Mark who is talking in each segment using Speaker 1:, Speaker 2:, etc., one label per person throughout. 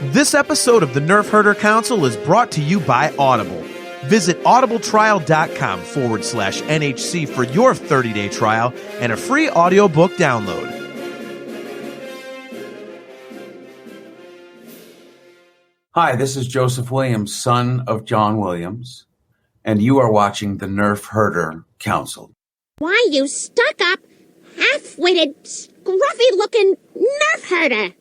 Speaker 1: This episode of the Nerf Herder Council is brought to you by Audible. Visit audibletrial.com/NHC for your 30-day trial and a free audiobook download.
Speaker 2: Hi, this is Joseph Williams, son of John Williams, and you are watching the Nerf Herder Council.
Speaker 3: Why, you stuck-up, half-witted, scruffy-looking Nerf herder!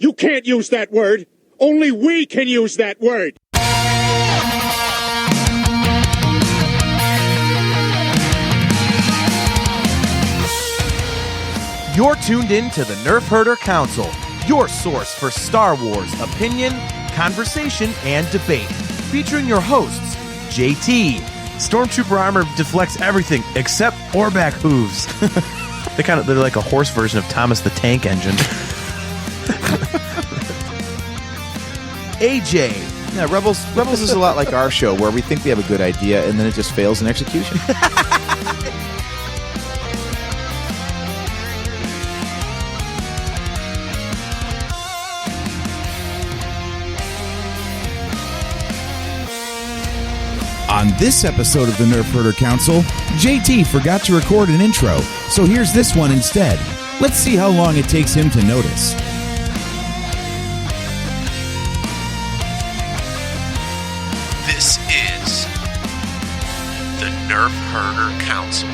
Speaker 4: You can't use that word. Only we can use that word.
Speaker 1: You're tuned in to the Nerf Herder Council, your source for Star Wars opinion, conversation, and debate. Featuring your hosts, JT.
Speaker 5: Stormtrooper armor deflects everything except Orback hooves. They're like a horse version of Thomas the Tank Engine.
Speaker 1: AJ.
Speaker 6: Yeah, Rebels is a lot like our show, where we think we have a good idea and then it just fails in execution.
Speaker 7: On this episode of the Nerf Herder Council, JT forgot to record an intro, so here's this one instead. Let's see how long it takes him to notice.
Speaker 8: This is the Nerf Herder Council.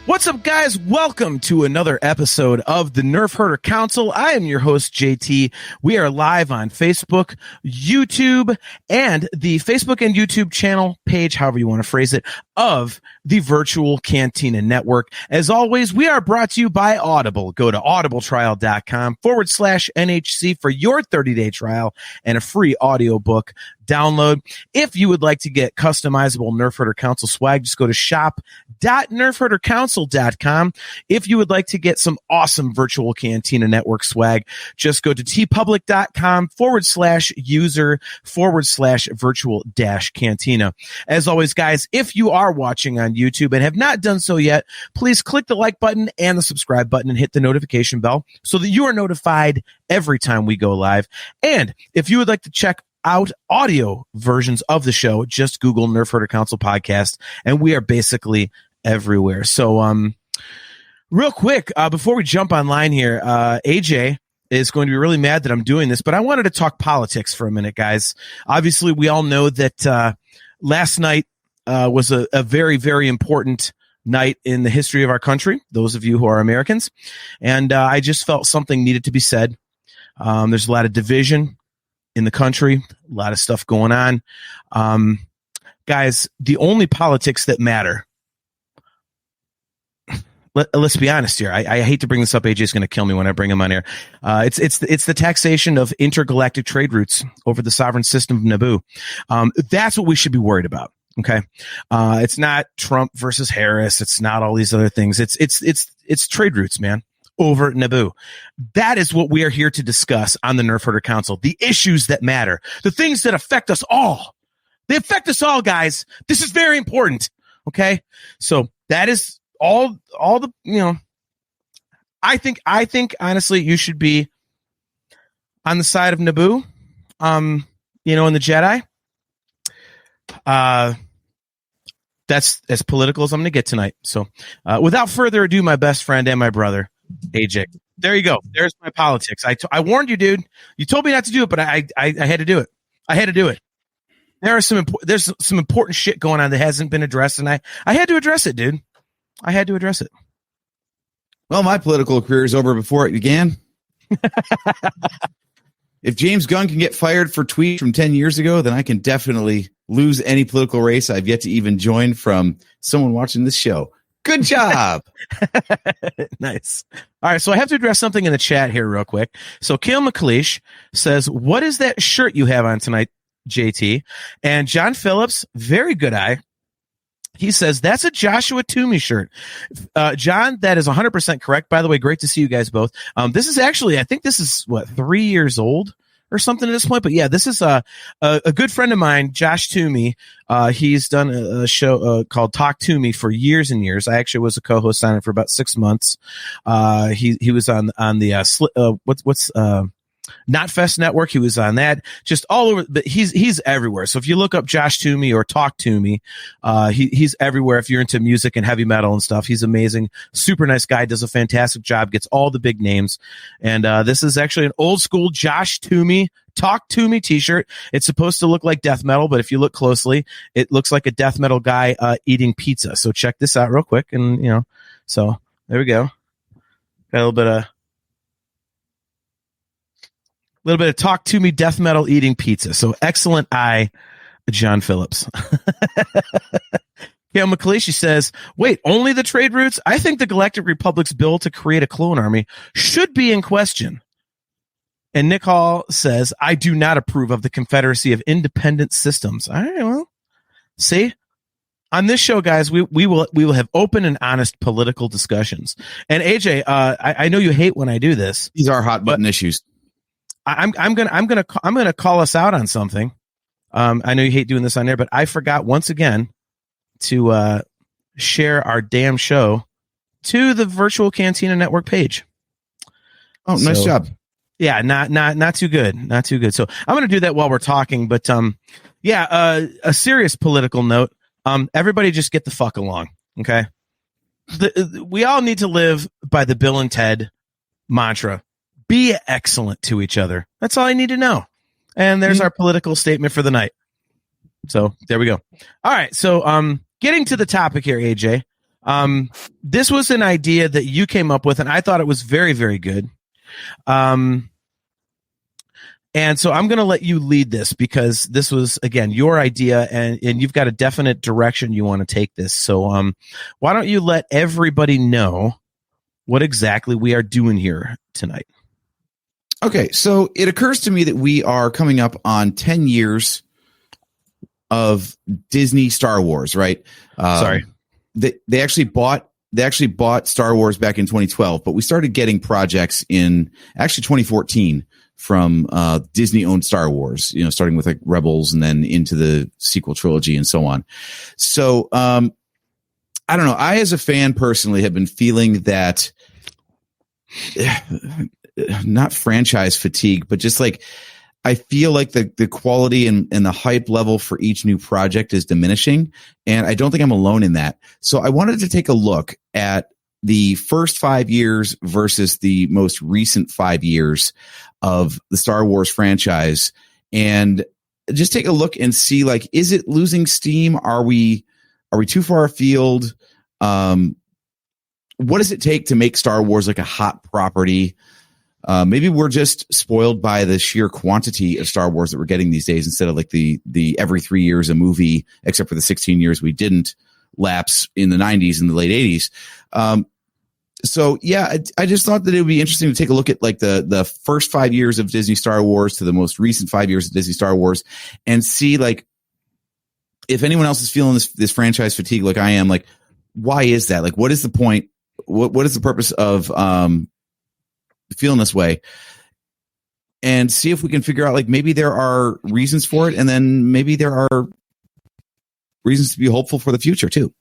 Speaker 5: What's up, guys? Welcome to another episode of the Nerf Herder Council. I am your host, JT. We are live on Facebook, YouTube, and the Facebook and YouTube channel page, however you want to phrase it, of the Virtual Cantina Network. As always, we are brought to you by Audible. Go to audibletrial.com/NHC for your 30-day trial and a free audiobook download. If you would like to get customizable Nerf Herder Council swag, just go to shop.nerfherdercouncil.com. If you would like to get some awesome Virtual Cantina Network swag, just go to tpublic.com/user/virtual-cantina. As always, guys, if you are watching on YouTube and have not done so yet, please click the like button and the subscribe button and hit the notification bell so that you are notified every time we go live. And if you would like to check out audio versions of the show, just Google Nerf Herder Council podcast, and we are basically everywhere. So, real quick, before we jump online here, AJ is going to be really mad that I'm doing this, but I wanted to talk politics for a minute, guys. Obviously, we all know that last night was a very, very important night in the history of our country, those of you who are Americans, and I just felt something needed to be said. There's a lot of division in the country, a lot of stuff going on. Guys, the only politics that matter, let's be honest here. I hate to bring this up. AJ's going to kill me when I bring him on here. It's the taxation of intergalactic trade routes over the sovereign system of Naboo. That's what we should be worried about. Okay. It's not Trump versus Harris. It's not all these other things. It's trade routes, man, over Naboo. That is what we are here to discuss on the Nerf Herder Council. The issues that matter, the things that affect us all. They affect us all, guys. This is very important. Okay. So that is all the, I think honestly, you should be on the side of Naboo, in the Jedi. That's as political as I'm going to get tonight. So, without further ado, my best friend and my brother, AJ. There you go. There's my politics. I warned you, dude. You told me not to do it, but I had to do it. I had to do it. There's some important shit going on that hasn't been addressed, and I had to address it, dude. I had to address it.
Speaker 7: Well, my political career is over before it began. If James Gunn can get fired for tweets from 10 years ago, then I can definitely lose any political race I've yet to even join from someone watching this show. Good job.
Speaker 5: Nice. All right, so I have to address something in the chat here real quick. So Kale McLeish says, what is that shirt you have on tonight, JT? And John Phillips, very good eye. He says, that's a Joshua Toomey shirt. John, that is 100% correct. By the way, great to see you guys both. This is actually, I think this is, 3 years old? or something at this point. But yeah, this is a good friend of mine, Josh Toomey. He's done a show called Talk to Me for years and years. I actually was a co-host on it for about 6 months. He was on the Knotfest Network. He was on that, just all over, but he's everywhere. So if you look up Josh Toomey or Talk to Me, he's everywhere. If you're into music and heavy metal and stuff, he's amazing. Super nice guy, does a fantastic job, gets all the big names. And this is actually an old school Josh Toomey Talk to Me t-shirt. It's supposed to look like death metal, but if you look closely, it looks like a death metal guy eating pizza. So check this out real quick. And so there we go. Got a little bit of Talk to Me death metal eating pizza. So excellent eye, John Phillips. Gail McLeish says, wait, only the trade routes? I think the Galactic Republic's bill to create a clone army should be in question. And Nick Hall says, I do not approve of the Confederacy of Independent Systems. All right, well, see? On this show, guys, we will have open and honest political discussions. And AJ, I know you hate when I do this.
Speaker 7: These are hot button issues.
Speaker 5: I'm gonna call us out on something. I know you hate doing this on air, but I forgot once again to share our damn show to the Virtual Cantina Network page.
Speaker 7: Oh, nice job.
Speaker 5: Yeah, not too good. Not too good. So I'm gonna do that while we're talking, but a serious political note. Everybody just get the fuck along, okay? We all need to live by the Bill and Ted mantra. Be excellent to each other. That's all I need to know. And there's our political statement for the night. So there we go. All right. So getting to the topic here, AJ. This was an idea that you came up with, and I thought it was very, very good. And so I'm going to let you lead this because this was, again, your idea, and you've got a definite direction you want to take this. So why don't you let everybody know what exactly we are doing here tonight?
Speaker 7: Okay, so it occurs to me that we are coming up on 10 years of Disney Star Wars, right?
Speaker 5: Sorry.
Speaker 7: They actually bought Star Wars back in 2012, but we started getting projects in actually 2014 from Disney-owned Star Wars, starting with like Rebels and then into the sequel trilogy and so on. So I don't know. I, as a fan personally, have been feeling that not franchise fatigue, but just like I feel like the quality and the hype level for each new project is diminishing. And I don't think I'm alone in that. So I wanted to take a look at the first 5 years versus the most recent 5 years of the Star Wars franchise and just take a look and see, like, is it losing steam? Are we too far afield? What does it take to make Star Wars like a hot property? Maybe we're just spoiled by the sheer quantity of Star Wars that we're getting these days instead of like the every 3 years a movie, except for the 16 years we didn't lapse in the 90s and the late 80s. So yeah, I just thought that it would be interesting to take a look at like the first 5 years of Disney Star Wars to the most recent 5 years of Disney Star Wars and see like if anyone else is feeling this franchise fatigue like I am, like why is that? Like what is the point? What is the purpose of feeling this way, and see if we can figure out like maybe there are reasons for it, and then maybe there are reasons to be hopeful for the future too.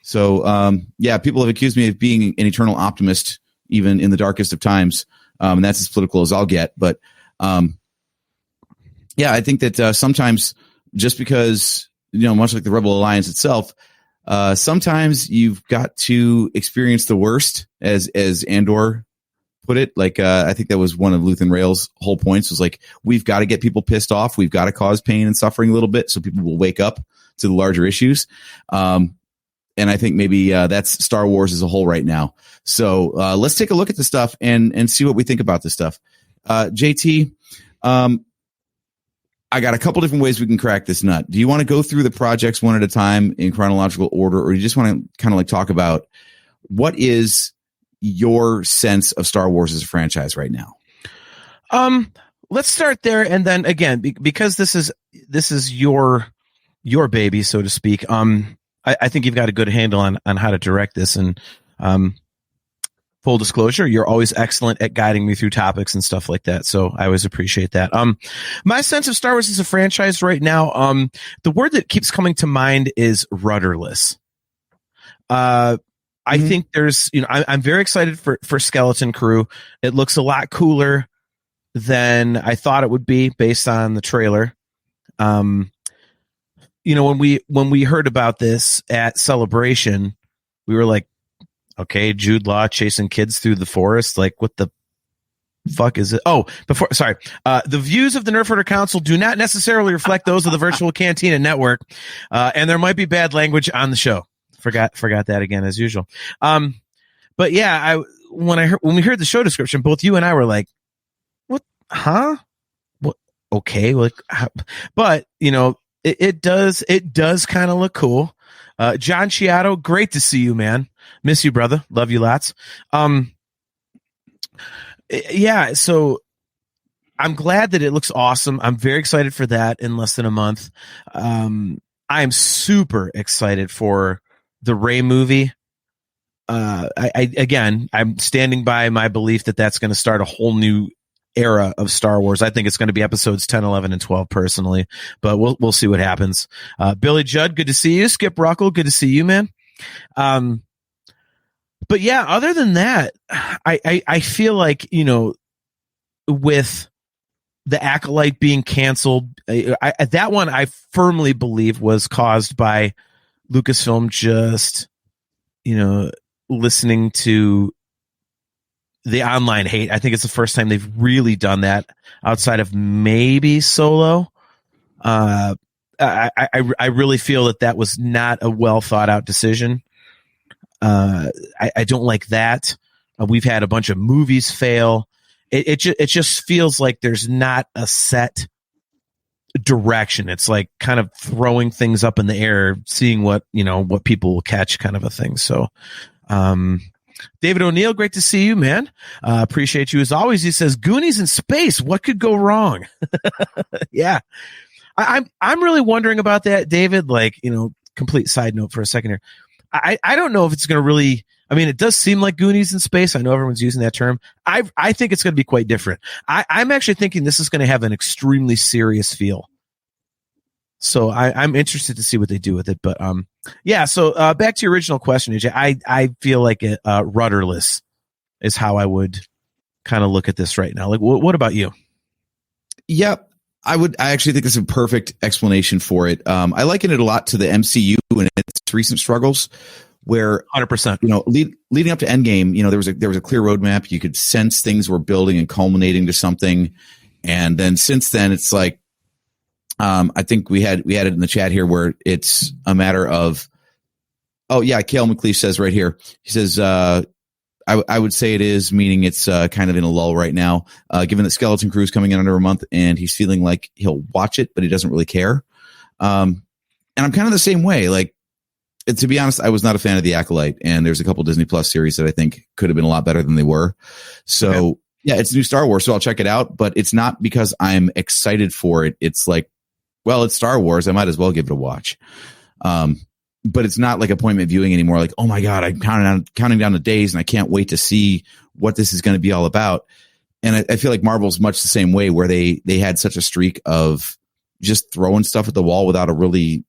Speaker 7: So yeah, people have accused me of being an eternal optimist even in the darkest of times, and that's as political as I'll get. But yeah, I think that sometimes just because much like the Rebel Alliance itself, sometimes you've got to experience the worst, as Andor put it. Like I think that was one of Luthen Rail's whole points, was like we've got to get people pissed off, we've got to cause pain and suffering a little bit so people will wake up to the larger issues. And I think maybe that's Star Wars as a whole right now. So let's take a look at the stuff and see what we think about this stuff. JT, I got a couple different ways we can crack this nut. Do you want to go through the projects one at a time in chronological order, or do you just want to kind of like talk about what is your sense of Star Wars as a franchise right now?
Speaker 5: Let's start there, and then again, because this is your baby, so to speak. I think you've got a good handle on how to direct this, and full disclosure, you're always excellent at guiding me through topics and stuff like that. So I always appreciate that. My sense of Star Wars as a franchise right now, the word that keeps coming to mind is rudderless. I think there's, I'm very excited for Skeleton Crew. It looks a lot cooler than I thought it would be based on the trailer. When we heard about this at Celebration, we were like, okay, Jude Law chasing kids through the forest. Like, what the fuck is it? Oh, the views of the Nerf Herder Council do not necessarily reflect those of the Virtual Cantina Network. And there might be bad language on the show. Forgot that again, as usual. But yeah, when we heard the show description, both you and I were like, what? Huh? What? Okay. Like, but it does kind of look cool. John Chiato, great to see you, man. Miss you, brother. Love you lots. Yeah, so I'm glad that it looks awesome. I'm very excited for that in less than a month. I am super excited for the Rey movie. I'm standing by my belief that that's going to start a whole new era of Star Wars. I think it's going to be episodes 10, 11, and 12 personally, but we'll see what happens. Billy Judd, good to see you. Skip Ruckle, good to see you, man. But yeah, other than that, I feel like, with the Acolyte being canceled, that one I firmly believe was caused by Lucasfilm just, listening to the online hate. I think it's the first time they've really done that outside of maybe Solo. I really feel that was not a well thought out decision. I don't like that. We've had a bunch of movies fail. It just feels like there's not a set direction. It's like kind of throwing things up in the air, seeing what people will catch, kind of a thing. So, David O'Neill, great to see you, man. Appreciate you as always. He says, Goonies in space. What could go wrong? Yeah. I'm really wondering about that, David. Like, complete side note for a second here. I don't know if it's going to really, it does seem like Goonies in space. I know everyone's using that term. I think it's going to be quite different. I'm actually thinking this is going to have an extremely serious feel. So I'm interested to see what they do with it. But yeah. So back to your original question, AJ. I feel like rudderless is how I would kind of look at this right now. Like, what about you?
Speaker 7: Yep. I actually think it's a perfect explanation for it. I liken it a lot to the MCU and its recent struggles, where
Speaker 5: 100%,
Speaker 7: leading up to Endgame, there was a clear roadmap. You could sense things were building and culminating to something, and then since then, it's like, I think we had it in the chat here where it's a matter of, oh yeah, Cale McLeish says right here, he says, I would say it is, meaning it's kind of in a lull right now, given that Skeleton Crew is coming in under a month and he's feeling like he'll watch it, but he doesn't really care. And I'm kind of the same way. Like, to be honest, I was not a fan of The Acolyte, and there's a couple Disney Plus series that I think could have been a lot better than they were. So okay. Yeah, it's new Star Wars, so I'll check it out, but it's not because I'm excited for it. It's like, well, it's Star Wars. I might as well give it a watch. But it's not like appointment viewing anymore. Like, oh my God, I'm counting down the days and I can't wait to see what this is going to be all about. And I feel like Marvel's much the same way, where they had such a streak of just throwing stuff at the wall without a really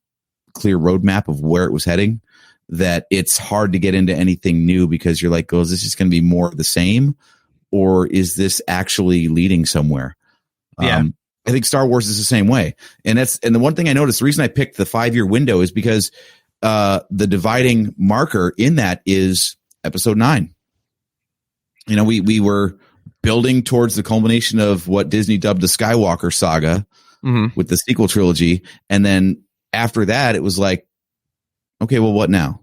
Speaker 7: clear roadmap of where it was heading, that it's hard to get into anything new, because you're like, oh, is this just going to be more of the same, or is this actually leading somewhere?
Speaker 5: Yeah.
Speaker 7: I think Star Wars is the same way. And the one thing I noticed, the reason I picked the 5-year window is because the dividing marker in that is episode 9. We were building towards the culmination of what Disney dubbed the Skywalker saga with the sequel trilogy. And then after that, it was like, okay, well, what now?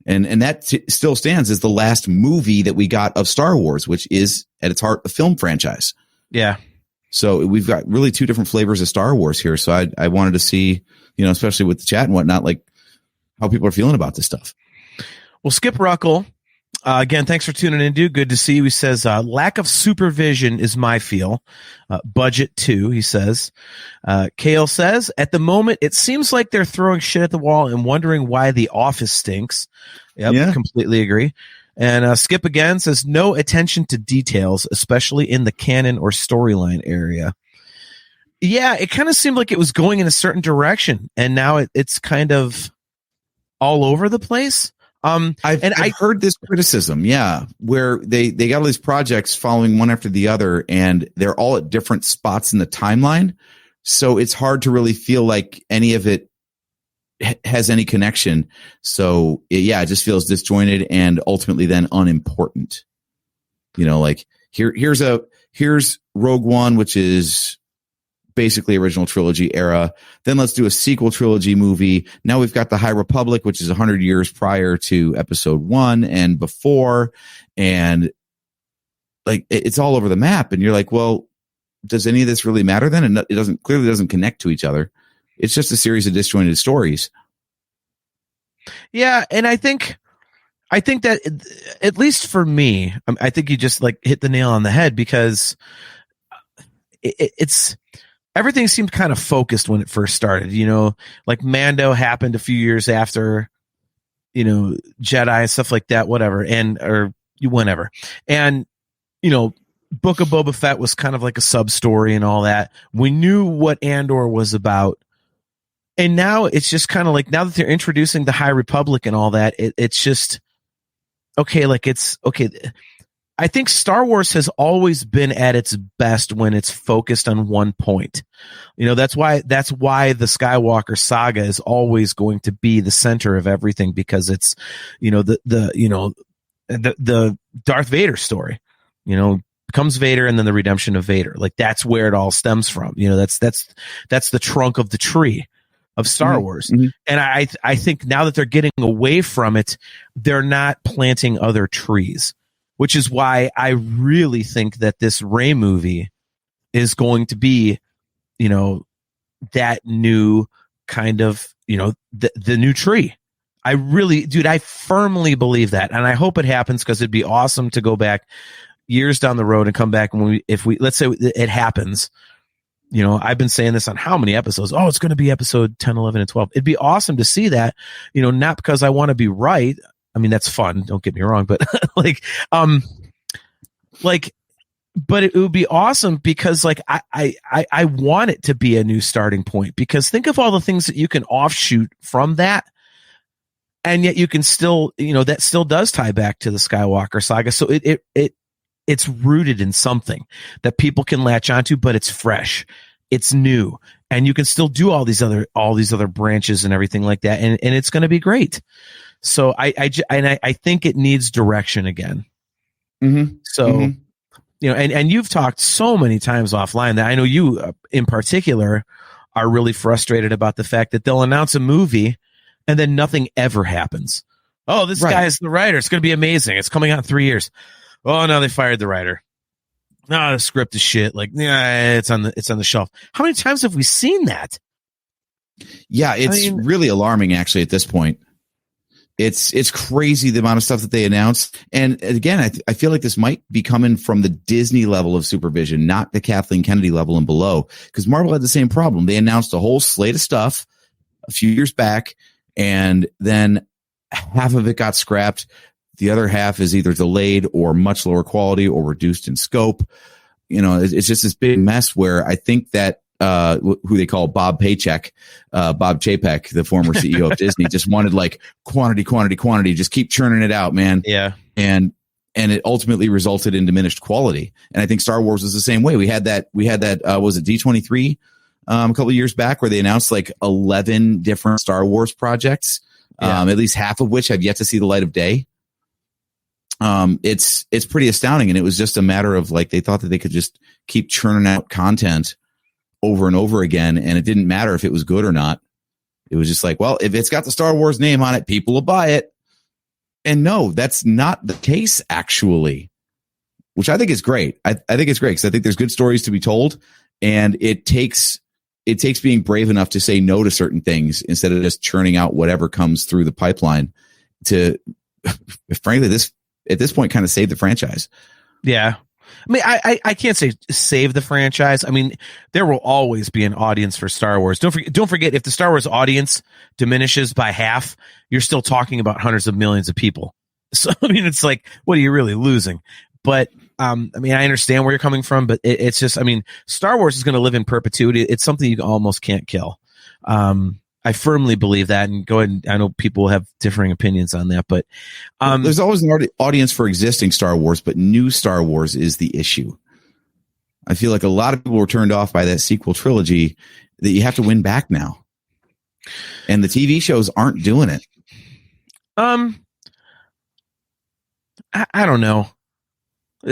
Speaker 7: And that still stands as the last movie that we got of Star Wars, which is at its heart a film franchise.
Speaker 5: Yeah.
Speaker 7: So we've got really two different flavors of Star Wars here. So I wanted to see, especially with the chat and whatnot, like how people are feeling about this stuff.
Speaker 5: Well, Skip Ruckle, again, thanks for tuning in, dude. Good to see you. He says, lack of supervision is my feel. Budget too, he says. Kale says, at the moment, it seems like they're throwing shit at the wall and wondering why The Office stinks. Yep, yeah. Completely agree. And Skip again says, no attention to details, especially in the canon or storyline area. Yeah, it kind of seemed like it was going in a certain direction, and now it's kind of all over the place.
Speaker 7: I've heard this criticism, where they got all these projects following one after the other, and they're all at different spots in the timeline. So it's hard to really feel like any of it has any connection. So it just feels disjointed and ultimately then unimportant. Like here's Rogue One, which is basically original trilogy era. Then let's do a sequel trilogy movie. Now we've got the High Republic, which is 100 years prior to Episode 1 and before, and like it's all over the map. And you're like, well, does any of this really matter then? And it clearly doesn't connect to each other. It's just a series of disjointed stories.
Speaker 5: Yeah, and I think that at least for me, I think you just like hit the nail on the head, because it's everything seemed kind of focused when it first started. Like Mando happened a few years after, Jedi and stuff like that, whatever, or whenever, and Book of Boba Fett was kind of like a sub story and all that. We knew what Andor was about. And now it's just kind of like, now that they're introducing the High Republic and all that, it's just okay. Like it's okay. I think Star Wars has always been at its best when it's focused on one point. That's why the Skywalker saga is always going to be the center of everything, because it's, the Darth Vader story, becomes Vader and then the redemption of Vader. Like that's where it all stems from. That's the trunk of the tree of Star Wars. Mm-hmm. And I think now that they're getting away from it, they're not planting other trees, which is why I really think that this Rey movie is going to be, that new kind of, the new tree. I firmly believe that. And I hope it happens, because it'd be awesome to go back years down the road and come back if we let's say it happens. I've been saying this on how many episodes? Oh, it's going to be episode 10, 11, and 12. It'd be awesome to see that, not because I want to be right. I mean, that's fun. Don't get me wrong, but but it would be awesome because I want it to be a new starting point, because think of all the things that you can offshoot from that. And yet you can still, that still does tie back to the Skywalker saga. So it's rooted in something that people can latch onto, but it's fresh, it's new, and you can still do all these other branches and everything like that. And it's going to be great. So I think it needs direction again. Mm-hmm. So, and you've talked so many times offline that I know you in particular are really frustrated about the fact that they'll announce a movie and then nothing ever happens. Oh, this guy is the writer. It's going to be amazing. It's coming out in 3 years. Oh, no, they fired the writer. No, the script is shit. Like, yeah, it's on the shelf. How many times have we seen that?
Speaker 7: Yeah, it's really alarming actually at this point. It's crazy the amount of stuff that they announced. And again, I feel like this might be coming from the Disney level of supervision, not the Kathleen Kennedy level and below, because Marvel had the same problem. They announced a whole slate of stuff a few years back, and then half of it got scrapped. The other half is either delayed or much lower quality or reduced in scope. It's just this big mess where I think that who they call Bob Chapek, the former CEO of Disney, just wanted like quantity, just keep churning it out, man.
Speaker 5: Yeah.
Speaker 7: And it ultimately resulted in diminished quality. And I think Star Wars was the same way. We had that was it D23 a couple of years back where they announced like 11 different Star Wars projects, at least half of which have yet to see the light of day. It's pretty astounding. And it was just a matter of like, they thought that they could just keep churning out content over and over again. And it didn't matter if it was good or not. It was just like, well, if it's got the Star Wars name on it, people will buy it. And no, that's not the case actually, which I think is great. I think it's great because I think there's good stories to be told, and it takes being brave enough to say no to certain things instead of just churning out whatever comes through the pipeline to, frankly, at this point kind of save the franchise.
Speaker 5: Yeah. I mean, I can't say save the franchise. I mean, there will always be an audience for Star Wars. Don't forget, if the Star Wars audience diminishes by half, you're still talking about hundreds of millions of people So, I mean, it's like, what are you really losing? But, I mean, I understand where you're coming from, but it's just, I mean, Star Wars is going to live in perpetuity. It's something you almost can't kill. I firmly believe that, and go ahead. And I know people have differing opinions on that, but
Speaker 7: there's always an audience for existing Star Wars, but new Star Wars is the issue. I feel like a lot of people were turned off by that sequel trilogy that you have to win back now, and the TV shows aren't doing it.
Speaker 5: I don't know.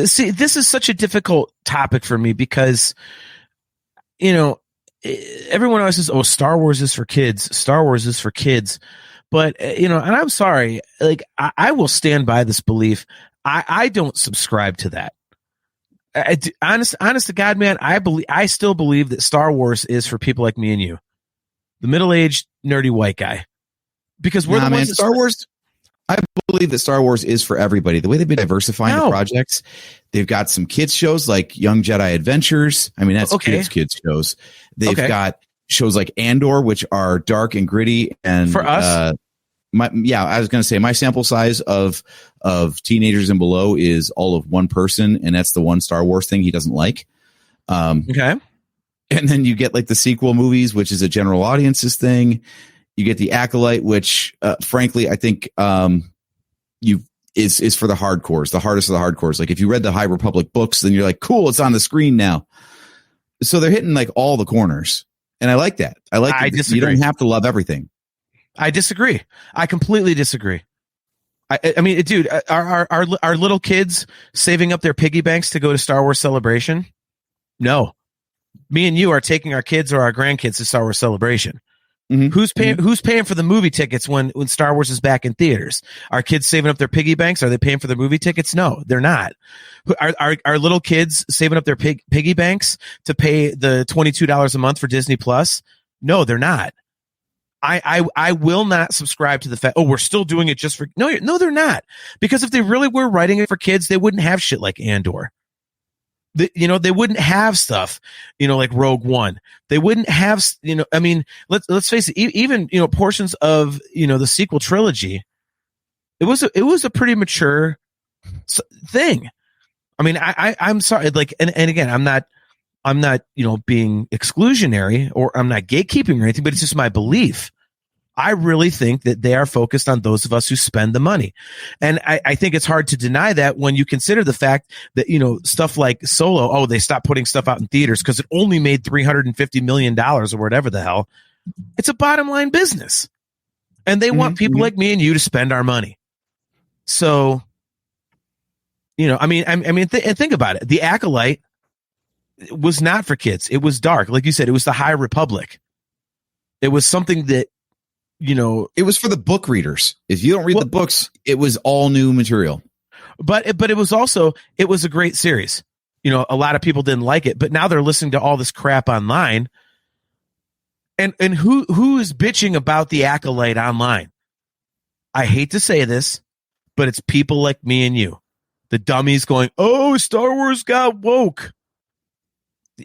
Speaker 5: See, this is such a difficult topic for me because, you know, everyone always says, "Oh, Star Wars is for kids. Star Wars is for kids." But, you know, and I'm sorry, like, I will stand by this belief. I don't subscribe to that. Honest to God, man, I still believe that Star Wars is for people like me and you, the middle-aged, nerdy white guy. Because we're the ones
Speaker 7: Star Wars. I believe that Star Wars is for everybody. The way they've been diversifying the projects, they've got some kids shows like Young Jedi Adventures. I mean, that's kids shows. They've got shows like Andor, which are dark and gritty. And
Speaker 5: for us,
Speaker 7: I was going to say my sample size of teenagers and below is all of one person, and that's the one Star Wars thing he doesn't like.
Speaker 5: Okay. And
Speaker 7: then you get like the sequel movies, which is a general audiences thing. You get the Acolyte, which, frankly, I think is for the hardcores, the hardest of the hardcores. Like if you read the High Republic books, then you're like, cool, it's on the screen now. So they're hitting like all the corners, and I like that. I disagree. You don't have to love everything.
Speaker 5: I disagree. I completely disagree. I mean, dude, are little kids saving up their piggy banks to go to Star Wars Celebration? No. Me and you are taking our kids or our grandkids to Star Wars Celebration. Mm-hmm. Who's paying for the movie tickets when Star Wars is back in theaters? Are kids saving up their piggy banks? Are they paying for the movie tickets? No, they're not. Are little kids saving up their piggy banks to pay the $22 a month for Disney Plus? No, they're not. I will not subscribe to the fact, we're still doing it just for, no, they're not. Because if they really were writing it for kids, they wouldn't have shit like Andor. They wouldn't have stuff, like Rogue One. They wouldn't have, I mean, let's face it, even, portions of, the sequel trilogy, it was a pretty mature thing. I mean, I'm sorry, like, and again, I'm not, being exclusionary, or I'm not gatekeeping or anything, but it's just my belief. I really think that they are focused on those of us who spend the money. And I think it's hard to deny that when you consider the fact that, stuff like Solo, they stopped putting stuff out in theaters because it only made $350 million or whatever the hell. It's a bottom line business. And they want people like me and you to spend our money. So, and think about it. The Acolyte was not for kids. It was dark. Like you said, it was the High Republic. It was something that,
Speaker 7: it was for the book readers. If you don't read the books, it was all new material.
Speaker 5: But it was also, it was a great series. A lot of people didn't like it, but now they're listening to all this crap online. And who is bitching about the Acolyte online? I hate to say this, but it's people like me and you. The dummies going, Star Wars got woke.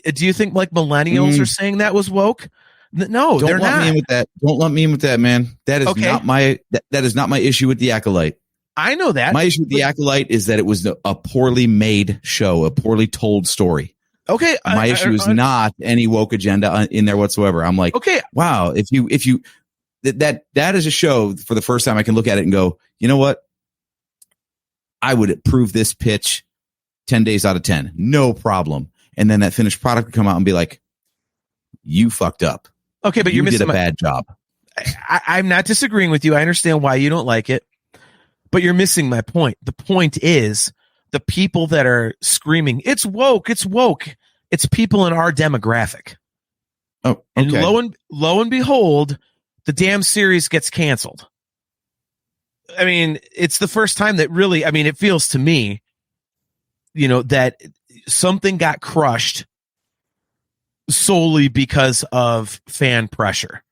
Speaker 5: Do you think like millennials are saying that was woke? No, they're not.
Speaker 7: Me in with that. Don't lump me in with that, man. That is not my that is not my issue with the Acolyte.
Speaker 5: I know that.
Speaker 7: My issue with the Acolyte is that it was a poorly made show, a poorly told story.
Speaker 5: Okay,
Speaker 7: my issue is not any woke agenda in there whatsoever. I'm like, wow, if you that is a show for the first time I can look at it and go, you know what? I would approve this pitch 10 days out of 10, no problem. And then that finished product would come out and be like, you fucked up.
Speaker 5: Okay, but you're missing
Speaker 7: did a bad job.
Speaker 5: I'm not disagreeing with you. I understand why you don't like it, but you're missing my point. The point is the people that are screaming, it's woke, it's woke. It's people in our demographic.
Speaker 7: Oh, okay.
Speaker 5: And lo and behold, the damn series gets canceled. I mean, it's the first time that really, it feels to me, that something got crushed solely because of fan pressure.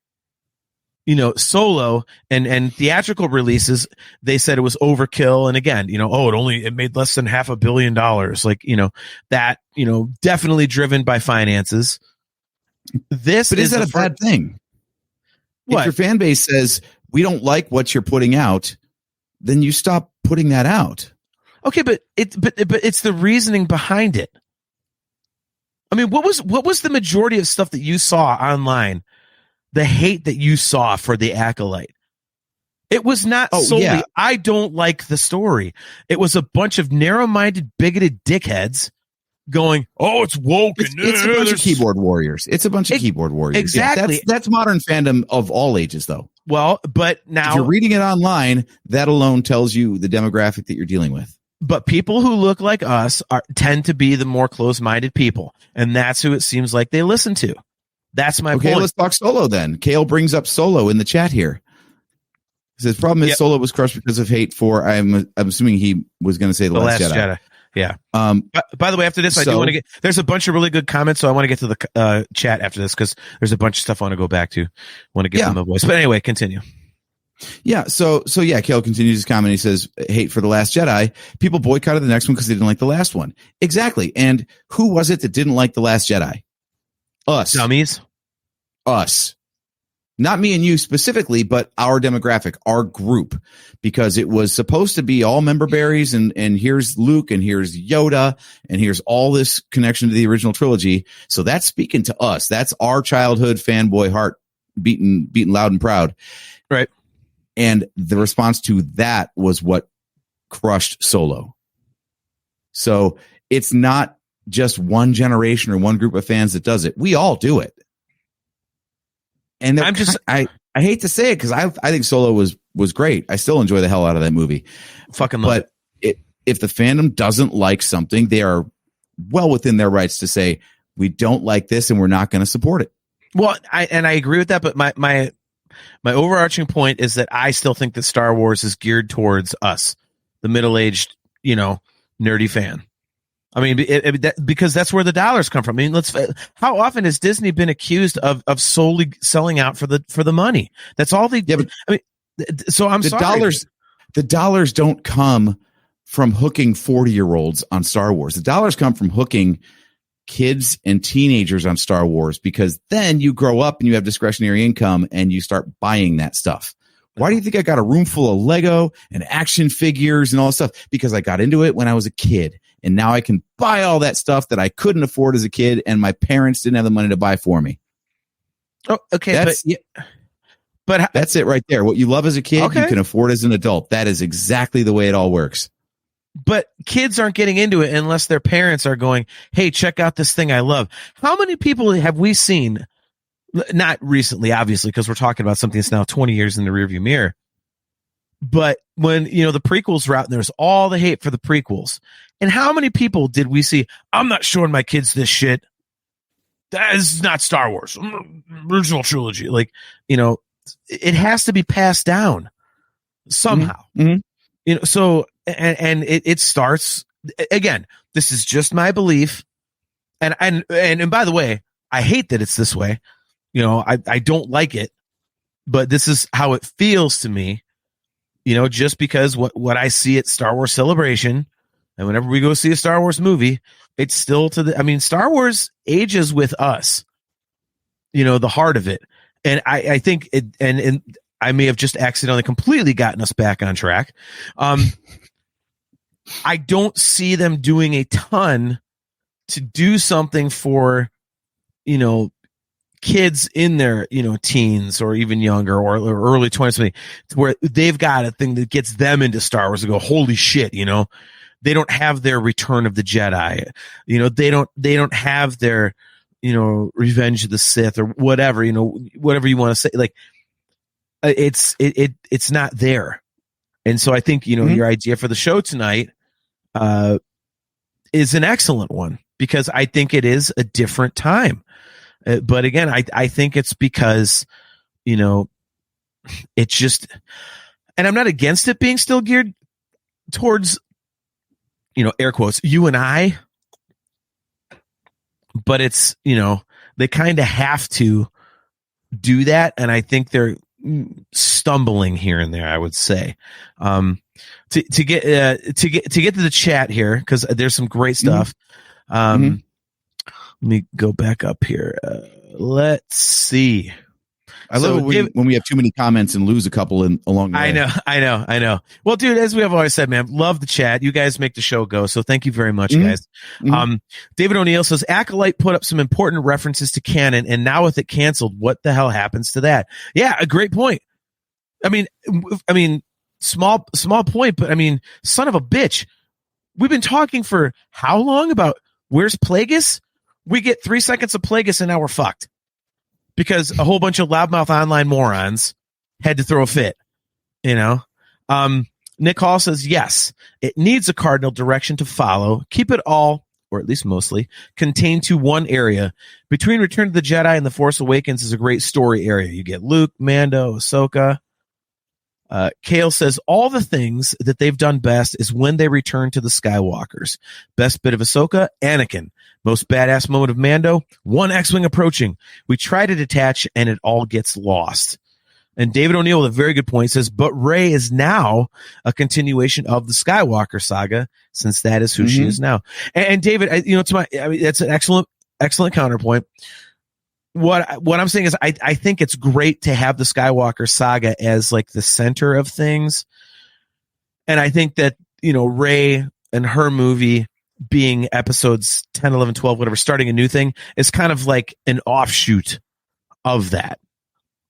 Speaker 5: Solo and theatrical releases, they said it was overkill. And again, it made less than $500 million. Like, that, definitely driven by finances.
Speaker 7: But is that a bad thing? What? If your fan base says, we don't like what you're putting out, then you stop putting that out.
Speaker 5: Okay, but it's the reasoning behind it. I mean, what was the majority of stuff that you saw online? The hate that you saw for the Acolyte. It was not solely, I don't like the story. It was a bunch of narrow-minded, bigoted dickheads going, oh, it's woke.
Speaker 7: It's a bunch of keyboard warriors. It's a bunch of keyboard warriors.
Speaker 5: Exactly.
Speaker 7: Yeah, that's modern fandom of all ages, though.
Speaker 5: Well, but now...
Speaker 7: if you're reading it online, that alone tells you the demographic that you're dealing with.
Speaker 5: But people who look like us tend to be the more closed-minded people, and that's who it seems like they listen to. That's my point.
Speaker 7: Okay, let's talk Solo then. Kale brings up Solo in the chat here. He says, problem is Solo was crushed because of hate for, I'm assuming he was going to say the Last Jedi.
Speaker 5: Yeah. By the way, after this, I do want to there's a bunch of really good comments, so I want to get to the chat after this because there's a bunch of stuff I want to go back to. Want to give them a voice. But anyway, continue.
Speaker 7: Yeah, so Kale continues his comment. He says, hate for the Last Jedi. People boycotted the next one because they didn't like the last one. Exactly. And who was it that didn't like the Last Jedi? Us.
Speaker 5: Dummies.
Speaker 7: Us. Not me and you specifically, but our demographic, our group, because it was supposed to be all member berries and here's Luke and here's Yoda and here's all this connection to the original trilogy. So that's speaking to us. That's our childhood fanboy heart beating loud and proud.
Speaker 5: Right.
Speaker 7: And the response to that was what crushed Solo. So it's not just one generation or one group of fans that does it. We all do it. And I hate to say it because I think Solo was great. I still enjoy the hell out of that movie.
Speaker 5: Fucking love
Speaker 7: it. If the fandom doesn't like something, they are well within their rights to say, we don't like this and we're not going to support it.
Speaker 5: Well, I agree with that, but my overarching point is that I still think that Star Wars is geared towards us, the middle-aged, nerdy fan. I mean, because that's where the dollars come from. I mean, how often has Disney been accused of solely selling out for the money? That's all they. Yeah, but, I mean, so I'm sorry.
Speaker 7: The dollars don't come from hooking 40-year-olds on Star Wars. The dollars come from hooking kids and teenagers on Star Wars, because then you grow up and you have discretionary income and you start buying that stuff. Why do you think I got a room full of Lego and action figures and all that stuff? Because I got into it when I was a kid. And now I can buy all that stuff that I couldn't afford as a kid, and my parents didn't have the money to buy for me.
Speaker 5: Oh, okay. But
Speaker 7: that's it right there. What you love as a kid, you can afford as an adult. That is exactly the way it all works.
Speaker 5: But kids aren't getting into it unless their parents are going, hey, check out this thing I love. How many people have we seen? Not recently, obviously, because we're talking about something that's now 20 years in the rearview mirror. But when, the prequels were out and there's all the hate for the prequels. And how many people did we see? I'm not showing my kids this shit. That is not Star Wars. Original trilogy. It has to be passed down somehow.
Speaker 7: Mm-hmm.
Speaker 5: So, and it starts, again, this is just my belief. And by the way, I hate that it's this way. I don't like it, but this is how it feels to me. Just because what I see at Star Wars Celebration, and whenever we go see a Star Wars movie, it's still Star Wars ages with us, the heart of it. And I think it, and I may have just accidentally completely gotten us back on track. I don't see them doing a ton to do something for, kids in their, teens or even younger or early 20s, where they've got a thing that gets them into Star Wars and go, holy shit, they don't have their Return of the Jedi, they don't have their, Revenge of the Sith or whatever, whatever you want to say. Like it's not there. And so I think, your idea for the show tonight, is an excellent one, because I think it is a different time. But again, I think it's because, it's just, and I'm not against it being still geared towards, air quotes, you and I, but it's, they kind of have to do that. And I think they're stumbling here and there, I would say. To get to the chat here, because there's some great stuff. Let me go back up here. Let's see.
Speaker 7: I love it when we have too many comments and lose a couple along the way.
Speaker 5: I know. Well, dude, as we have always said, man, love the chat. You guys make the show go. So thank you very much, guys. David O'Neill says Acolyte put up some important references to canon, and now with it canceled, what the hell happens to that? Yeah, a great point. I mean, small point, but I mean, son of a bitch. We've been talking for how long about where's Plagueis? We get 3 seconds of Plagueis and now we're fucked. Because a whole bunch of loudmouth online morons had to throw a fit, you know? Nick Hall says, yes, it needs a cardinal direction to follow. Keep it all, or at least mostly, contained to one area. Between Return of the Jedi and The Force Awakens is a great story area. You get Luke, Mando, Ahsoka. Kale says, all the things that they've done best is when they return to the Skywalkers. Best bit of Ahsoka, Anakin. Most badass moment of Mando, one X-Wing approaching. We try to detach and it all gets lost. And David O'Neill with a very good point says, but Rey is now a continuation of the Skywalker saga, since that is who she is now. And David, that's an excellent counterpoint. What I'm saying is I think it's great to have the Skywalker saga as like the center of things. And I think that, Rey and her movie being episodes 10, 11, 12, whatever, starting a new thing is kind of like an offshoot of that,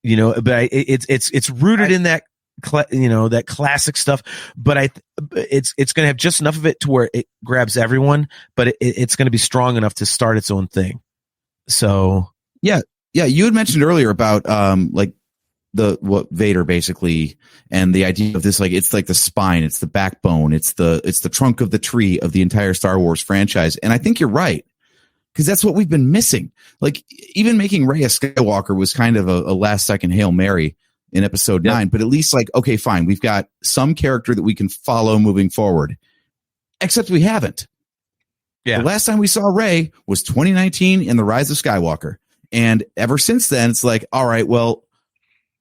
Speaker 5: but it's rooted in that, that classic stuff, but it's going to have just enough of it to where it grabs everyone, but it's going to be strong enough to start its own thing. So
Speaker 7: yeah. You had mentioned earlier about, what Vader basically, and the idea of this, like, it's like the spine, it's the backbone, it's the trunk of the tree of the entire Star Wars franchise. And I think you're right, because that's what we've been missing. Like, even making Rey a Skywalker was kind of a last second Hail Mary in episode 9, but at least, like, okay, fine, we've got some character that we can follow moving forward, except we haven't. Yeah. The last time we saw Rey was 2019 in The Rise of Skywalker. And ever since then, it's like, all right, well,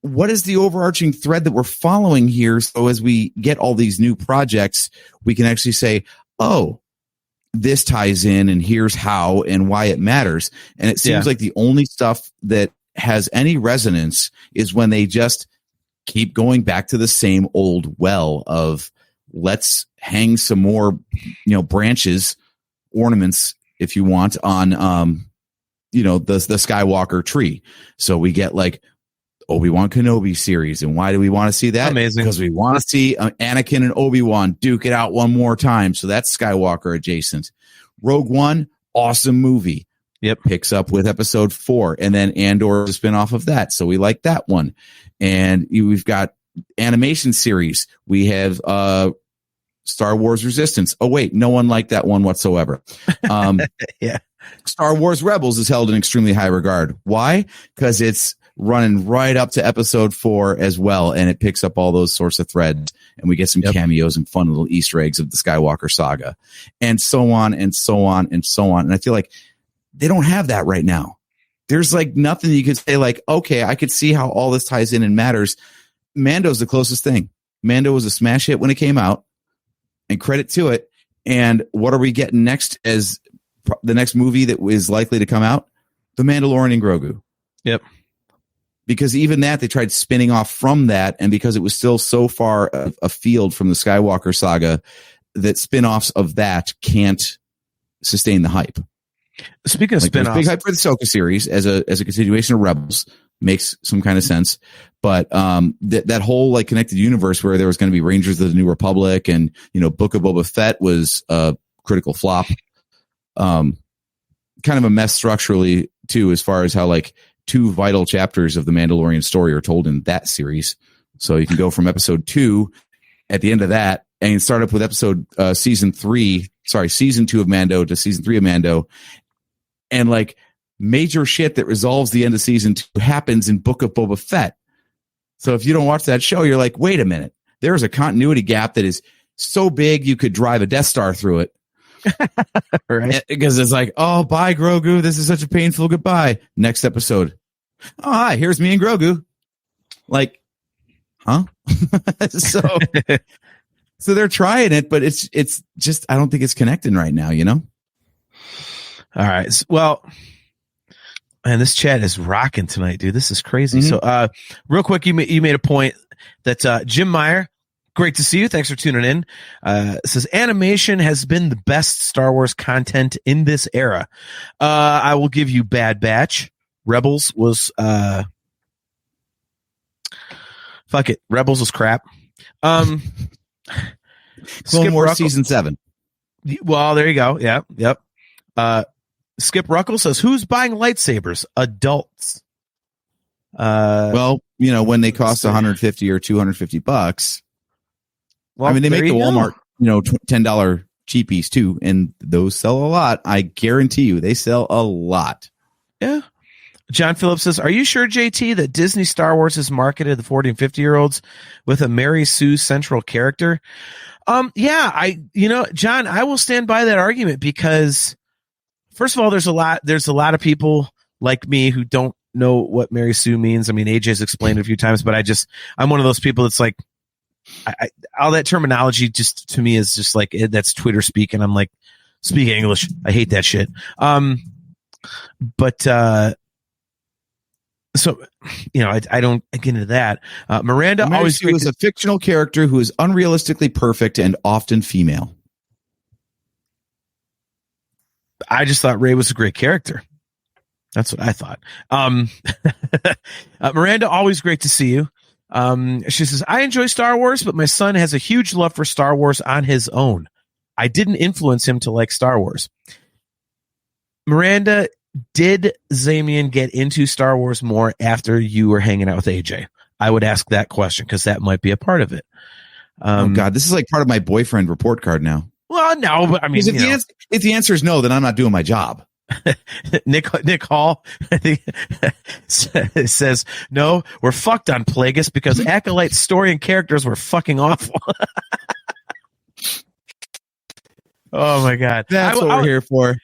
Speaker 7: what is the overarching thread that we're following here? So as we get all these new projects, we can actually say, oh, this ties in and here's how and why it matters. And it seems like the only stuff that has any resonance is when they just keep going back to the same old well of let's hang some more, branches, ornaments, if you want, on, the Skywalker tree. So we get like Obi-Wan Kenobi series. And why do we want to see that?
Speaker 5: Amazing. Because
Speaker 7: we want to see Anakin and Obi-Wan duke it out one more time. So that's Skywalker adjacent. Rogue One, awesome movie.
Speaker 5: Yep.
Speaker 7: Picks up with episode 4. And then Andor is a spin-off of that. So we like that one. And we've got animation series. We have Star Wars Resistance. Oh, wait, no one liked that one whatsoever.
Speaker 5: Yeah.
Speaker 7: Star Wars Rebels is held in extremely high regard. Why? Because it's running right up to episode 4 as well, and it picks up all those sorts of threads, and we get some cameos and fun little Easter eggs of the Skywalker saga, and so on and so on and so on. And I feel like they don't have that right now. There's like nothing you could say like, okay, I could see how all this ties in and matters. Mando's the closest thing. Mando was a smash hit when it came out, and credit to it. And what are we getting next as the next movie that is likely to come out? The Mandalorian and Grogu.
Speaker 5: Yep.
Speaker 7: Because even that, they tried spinning off from that, and because it was still so far afield from the Skywalker saga, that spin-offs of that can't sustain the hype.
Speaker 5: Speaking of spin-offs,
Speaker 7: big hype for the Ahsoka series as a continuation of Rebels makes some kind of sense, but that whole like connected universe where there was going to be Rangers of the New Republic and Book of Boba Fett was a critical flop. Kind of a mess structurally too, as far as how like 2 vital chapters of the Mandalorian story are told in that series. So you can go from episode 2 at the end of that and start up with season 2 of Mando to season 3 of Mando. And like major shit that resolves the end of season 2 happens in Book of Boba Fett. So if you don't watch that show, you're like, wait a minute, there's a continuity gap that is so big you could drive a Death Star through it.
Speaker 5: Right?
Speaker 7: Because it's like, oh, bye, Grogu. This is such a painful goodbye. Next episode. Oh, hi, here's me and Grogu. Like, huh? So they're trying it, but it's just, I don't think it's connecting right now,
Speaker 5: All right. Well, Man, this chat is rocking tonight, dude. This is crazy. So, real quick, you made a point that Jim Meyer, great to see you. Thanks for tuning in. Says animation has been the best Star Wars content in this era. I will give you Bad Batch. Rebels was fuck it. Rebels was crap.
Speaker 7: Clone Wars season 7.
Speaker 5: Well, there you go. Yeah. Yep. Skip Ruckle says, who's buying lightsabers? Adults.
Speaker 7: Well, when they cost $150 or $250,
Speaker 5: well,
Speaker 7: I mean, they make the
Speaker 5: you
Speaker 7: Walmart, $10 cheapies too, and those sell a lot. I guarantee you, they sell a lot.
Speaker 5: Yeah. John Phillips says, are you sure, JT, that Disney Star Wars has marketed the 40 and 50-year-olds with a Mary Sue central character? Yeah, John, I will stand by that argument because, first of all, there's a lot of people like me who don't know what Mary Sue means. I mean, AJ's explained it a few times, but I'm one of those people that's like, all that terminology just to me is just like, that's Twitter speak. And I'm like, speak English. I hate that shit. So, I don't get into that. Miranda
Speaker 7: Mary
Speaker 5: always
Speaker 7: Sue is a fictional character who is unrealistically perfect and often female.
Speaker 5: I just thought Rey was a great character. That's what I thought. Miranda, always great to see you. She says, I enjoy Star Wars, but my son has a huge love for Star Wars on his own. I didn't influence him to like Star Wars. Miranda, did Zamian get into Star Wars more after you were hanging out with AJ? I would ask that question because that might be a part of it.
Speaker 7: Oh God, this is like part of my boyfriend report card now.
Speaker 5: Well, no, but I mean,
Speaker 7: if the answer is no, then I'm not doing my job.
Speaker 5: Nick Hall I think, says, no, we're fucked on Plagueis because Acolyte's story and characters were fucking awful. Oh my God.
Speaker 7: That's what we're here for.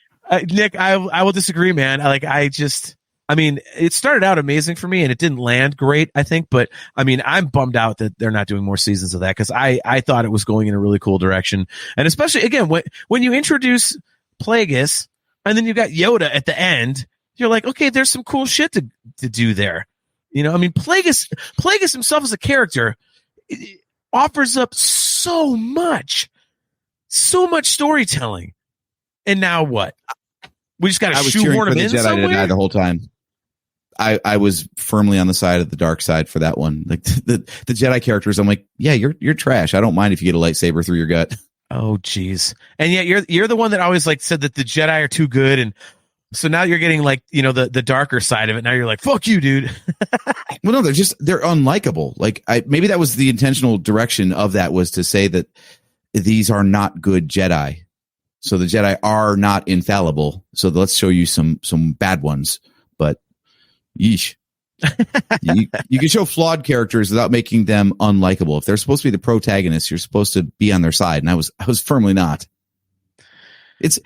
Speaker 5: Nick, I will disagree, man. It started out amazing for me and it didn't land great, I think, but I mean, I'm bummed out that they're not doing more seasons of that because I thought it was going in a really cool direction. And especially, again, when you introduce Plagueis and then you got Yoda at the end, you're like, okay, there's some cool shit to do there. Plagueis himself as a character offers up so much storytelling. And now what? We just got to shoehorn him in somewhere? I was cheering for the Jedi to die
Speaker 7: the whole time. I was firmly on the side of the dark side for that one. Like the Jedi characters, I'm like, yeah, you're trash. I don't mind if you get a lightsaber through your gut.
Speaker 5: Oh, geez. And yet you're the one that always said that the Jedi are too good, and so now you're getting the darker side of it. Now you're like, fuck you, dude.
Speaker 7: Well, no, they're unlikable. Maybe that was the intentional direction of that, was to say that these are not good Jedi. So the Jedi are not infallible. So let's show you some bad ones. But yeesh. you can show flawed characters without making them unlikable. If they're supposed to be the protagonists, you're supposed to be on their side. And I was firmly not. It's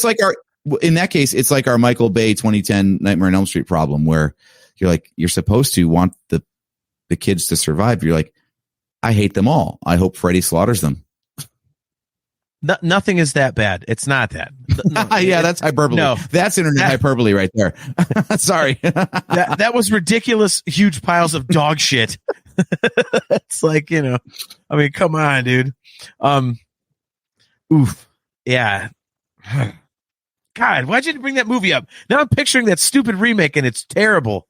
Speaker 7: like our, in that case, it's like our Michael Bay 2010 Nightmare on Elm Street problem, where you're supposed to want the kids to survive. You're like, I hate them all. I hope Freddy slaughters them.
Speaker 5: Nothing is that bad. It's not that. No,
Speaker 7: yeah, that's hyperbole. No, that's internet hyperbole right there. Sorry.
Speaker 5: that was ridiculous. Huge piles of dog shit. It's like, come on, dude. Oof. Yeah. God, why'd you bring that movie up? Now I'm picturing that stupid remake and it's terrible.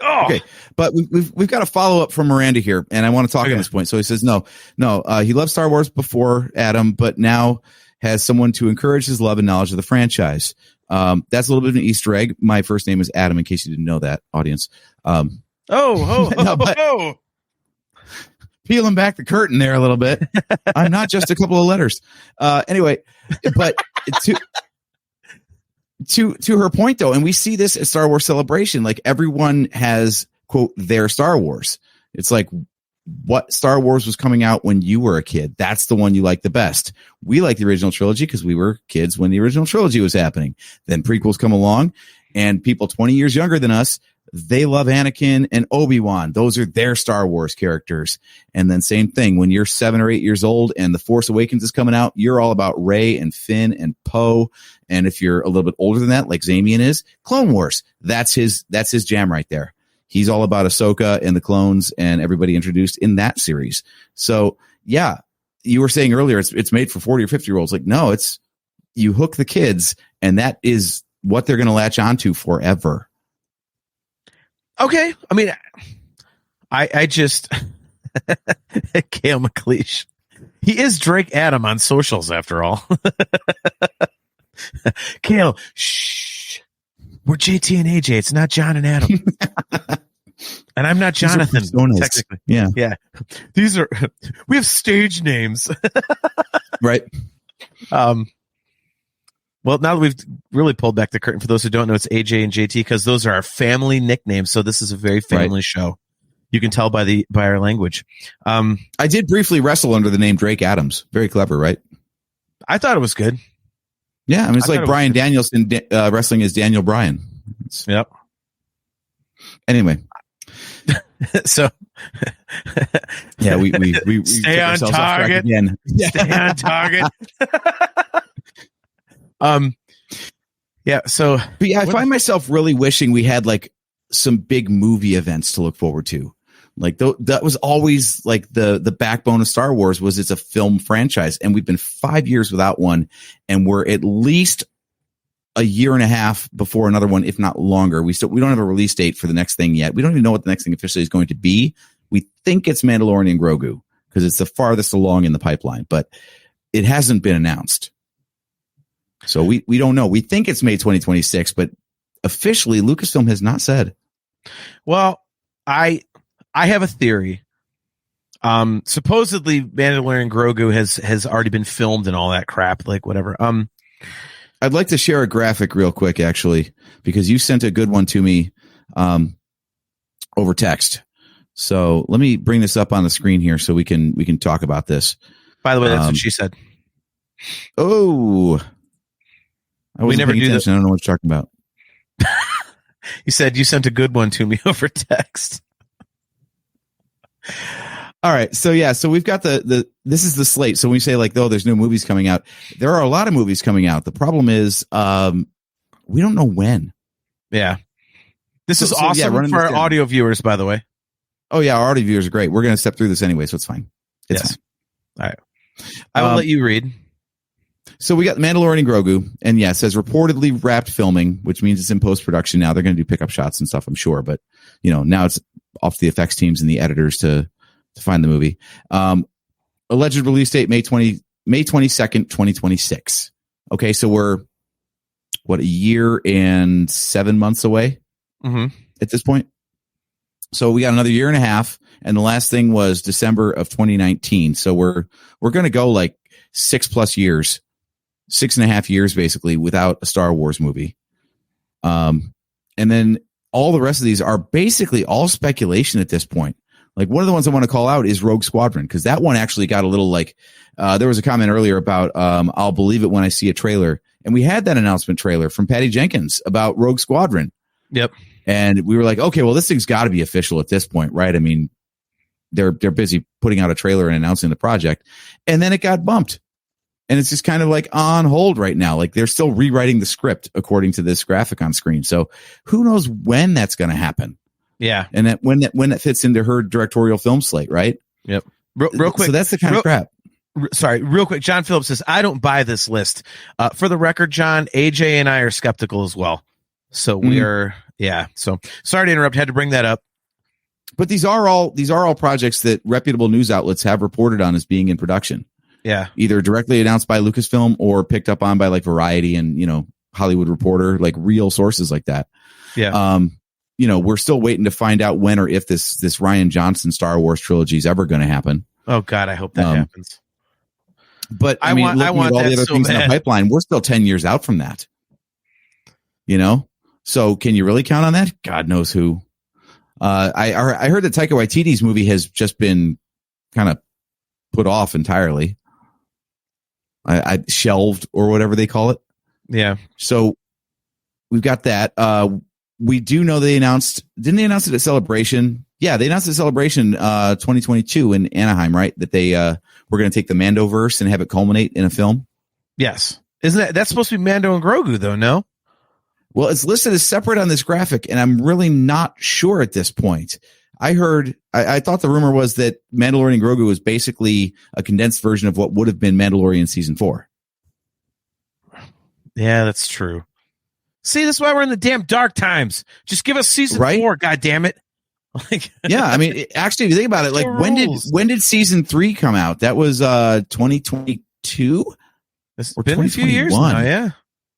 Speaker 5: Oh.
Speaker 7: Okay, but we've got a follow up from Miranda here, and I want to talk on this point. So he says, no, he loved Star Wars before Adam, but now has someone to encourage his love and knowledge of the franchise. That's a little bit of an Easter egg. My first name is Adam, in case you didn't know that, audience. Peeling back the curtain there a little bit. I'm not just a couple of letters. Anyway, but to her point though, and we see this at Star Wars Celebration, like everyone has, quote, their Star Wars. It's like, what Star Wars was coming out when you were a kid? That's the one you like the best. We like the original trilogy because we were kids when the original trilogy was happening. Then prequels come along, and people 20 years younger than us, they love Anakin and Obi-Wan. Those are their Star Wars characters. And then same thing, when you're 7 or 8 years old and The Force Awakens is coming out, you're all about Rey and Finn and Poe. And if you're a little bit older than that, like Zamian is, Clone Wars. That's his jam right there. He's all about Ahsoka and the clones and everybody introduced in that series. So yeah, you were saying earlier, it's made for 40 or 50-year-olds. Like, no, you hook the kids and that is what they're going to latch onto forever.
Speaker 5: Okay. I mean, I just, Kale McLeish. He is Drake Adam on socials after all. Kale, shh. We're JT and AJ. It's not John and Adam. And I'm not Jonathan. Technically.
Speaker 7: Yeah.
Speaker 5: Yeah. We have stage names.
Speaker 7: Right.
Speaker 5: Well, now that we've really pulled back the curtain, for those who don't know, it's AJ and JT because those are our family nicknames. So this is a very family show. You can tell by our language.
Speaker 7: I did briefly wrestle under the name Drake Adams. Very clever, right?
Speaker 5: I thought it was good.
Speaker 7: Yeah, I mean, it's like Bryan Danielson wrestling as Daniel Bryan.
Speaker 5: Yep.
Speaker 7: Anyway.
Speaker 5: So
Speaker 7: yeah, we
Speaker 5: stay on target again. Stay on target. Yeah. So,
Speaker 7: but yeah, I find myself really wishing we had like some big movie events to look forward to. Like that was always like the backbone of Star Wars was it's a film franchise, and we've been 5 years without one, and we're at least a year and a half before another one, if not longer. We don't have a release date for the next thing yet. We don't even know what the next thing officially is going to be. We think it's Mandalorian and Grogu because it's the farthest along in the pipeline, but it hasn't been announced. So we don't know. We think it's May 2026, but officially Lucasfilm has not said.
Speaker 5: Well, I have a theory. Supposedly Mandalorian Grogu has already been filmed and all that crap, like whatever.
Speaker 7: I'd like to share a graphic real quick, actually, because you sent a good one to me over text. So let me bring this up on the screen here so we can talk about this.
Speaker 5: By the way, that's what she said.
Speaker 7: Oh,
Speaker 5: we never do that.
Speaker 7: I don't know what you're talking about.
Speaker 5: You said you sent a good one to me over text.
Speaker 7: All right. So yeah, so we've got this is the slate. So when we say like, oh, there's no movies coming out, there are a lot of movies coming out. The problem is we don't know when.
Speaker 5: Yeah. This is awesome for our audio viewers, by the way.
Speaker 7: Oh yeah, our audio viewers are great. We're going to step through this anyway, so it's fine. It's fine.
Speaker 5: All right. I will let you read.
Speaker 7: So we got Mandalorian and Grogu, and yeah, it says reportedly wrapped filming, which means it's in post-production now. They're going to do pickup shots and stuff, I'm sure. But, now it's off to the effects teams and the editors to find the movie. Alleged release date, May 22nd, 2026. Okay, so we're, a year and 7 months away at this point? So we got another year and a half, and the last thing was December of 2019. So we're going to go like 6+ years, 6.5 years basically without a Star Wars movie. And then all the rest of these are basically all speculation at this point. Like one of the ones I want to call out is Rogue Squadron, because that one actually got a little like, there was a comment earlier about I'll believe it when I see a trailer. And we had that announcement trailer from Patty Jenkins about Rogue Squadron.
Speaker 5: Yep.
Speaker 7: And we were like, okay, well, this thing's got to be official at this point, right? I mean, they're busy putting out a trailer and announcing the project. And then it got bumped. And it's just kind of like on hold right now. Like they're still rewriting the script according to this graphic on screen. So who knows when that's going to happen?
Speaker 5: Yeah.
Speaker 7: And when that fits into her directorial film slate, right?
Speaker 5: Yep. Real quick.
Speaker 7: So that's the kind of crap.
Speaker 5: Sorry, real quick. John Phillips says, I don't buy this list. For the record, John, AJ and I are skeptical as well. So we are, yeah. So sorry to interrupt. Had to bring that up.
Speaker 7: But these are all projects that reputable news outlets have reported on as being in production.
Speaker 5: Yeah.
Speaker 7: Either directly announced by Lucasfilm or picked up on by like Variety and, Hollywood Reporter, like real sources like that.
Speaker 5: Yeah.
Speaker 7: We're still waiting to find out when or if this Rian Johnson Star Wars trilogy is ever going to happen.
Speaker 5: Oh God, I hope that happens.
Speaker 7: But I want all the other things in the pipeline. We're still 10 years out from that. So can you really count on that? God knows who. I heard that Taika Waititi's movie has just been kind of put off entirely. I shelved or whatever they call it.
Speaker 5: Yeah.
Speaker 7: So we've got that. we do know didn't they announce it at Celebration? Yeah, they announced at Celebration 2022 in Anaheim, right? That they were going to take the Mandoverse and have it culminate in a film.
Speaker 5: Yes. Isn't that's supposed to be Mando and Grogu though, no?
Speaker 7: Well, it's listed as separate on this graphic, and I'm really not sure at this point. I thought the rumor was that Mandalorian Grogu was basically a condensed version of what would have been Mandalorian season 4.
Speaker 5: Yeah, that's true. See, that's why we're in the damn dark times. Just give us season 4, God damn it. Like,
Speaker 7: yeah, I mean, actually, if you think about it, like when did season 3 come out? That was 2022.
Speaker 5: It's been a few years now, yeah.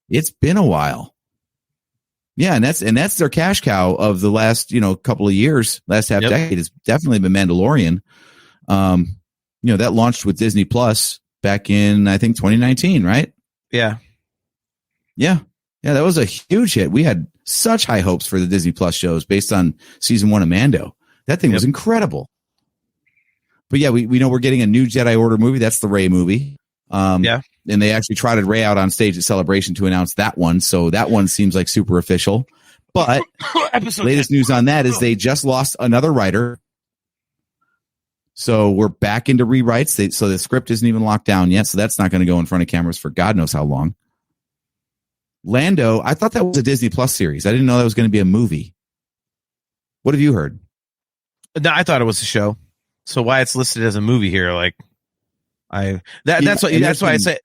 Speaker 7: It's been a while. Yeah, and that's their cash cow of the last, couple of years, last half decade. It's definitely been Mandalorian. That launched with Disney Plus back in, I think, 2019, right?
Speaker 5: Yeah.
Speaker 7: Yeah, that was a huge hit. We had such high hopes for the Disney Plus shows based on season 1 of Mando. That thing was incredible. But yeah, we know we're getting a new Jedi Order movie. That's the Rey movie. And they actually trotted Rey out on stage at Celebration to announce that one. So that one seems like super official. But latest news on that is they just lost another writer. So we're back into rewrites. So the script isn't even locked down yet. So that's not going to go in front of cameras for God knows how long. Lando, I thought that was a Disney Plus series. I didn't know that was going to be a movie. What have you heard?
Speaker 5: No, I thought it was a show. So why it's listed as a movie here? Like, that's why I say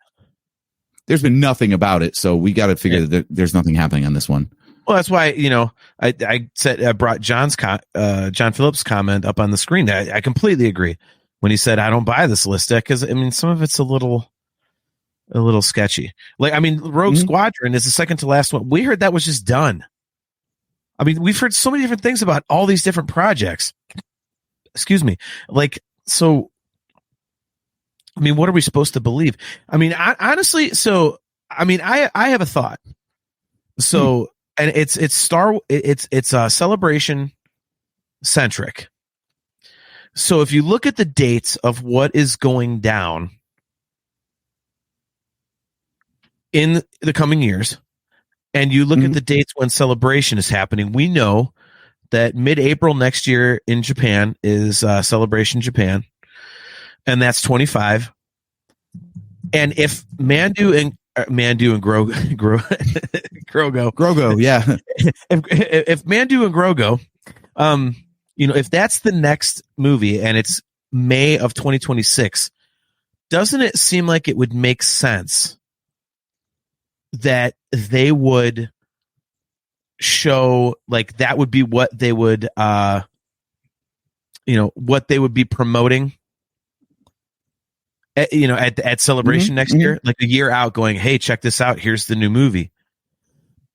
Speaker 7: there's been nothing about it. So we got to figure that there's nothing happening on this one.
Speaker 5: Well, that's why I brought John Phillips' comment up on the screen. I completely agree when he said I don't buy this list because I mean some of it's a little sketchy. Like I mean, Rogue Squadron is the second to last one. We heard that was just done. I mean, we've heard so many different things about all these different projects. Excuse me. Like so. I mean, what are we supposed to believe? I mean, honestly, so I mean, I have a thought. So, and it's Celebration centric. So, if you look at the dates of what is going down in the coming years, and you look at the dates when Celebration is happening, we know that mid-April next year in Japan is Celebration Japan. And that's 25. And if Mandu and Grogo,
Speaker 7: yeah.
Speaker 5: If Mandu and Grogo, if that's the next movie and it's May of 2026, doesn't it seem like it would make sense that they would show like that would be what they would, what they would be promoting? At Celebration next year, like a year out going, hey, check this out. Here's the new movie.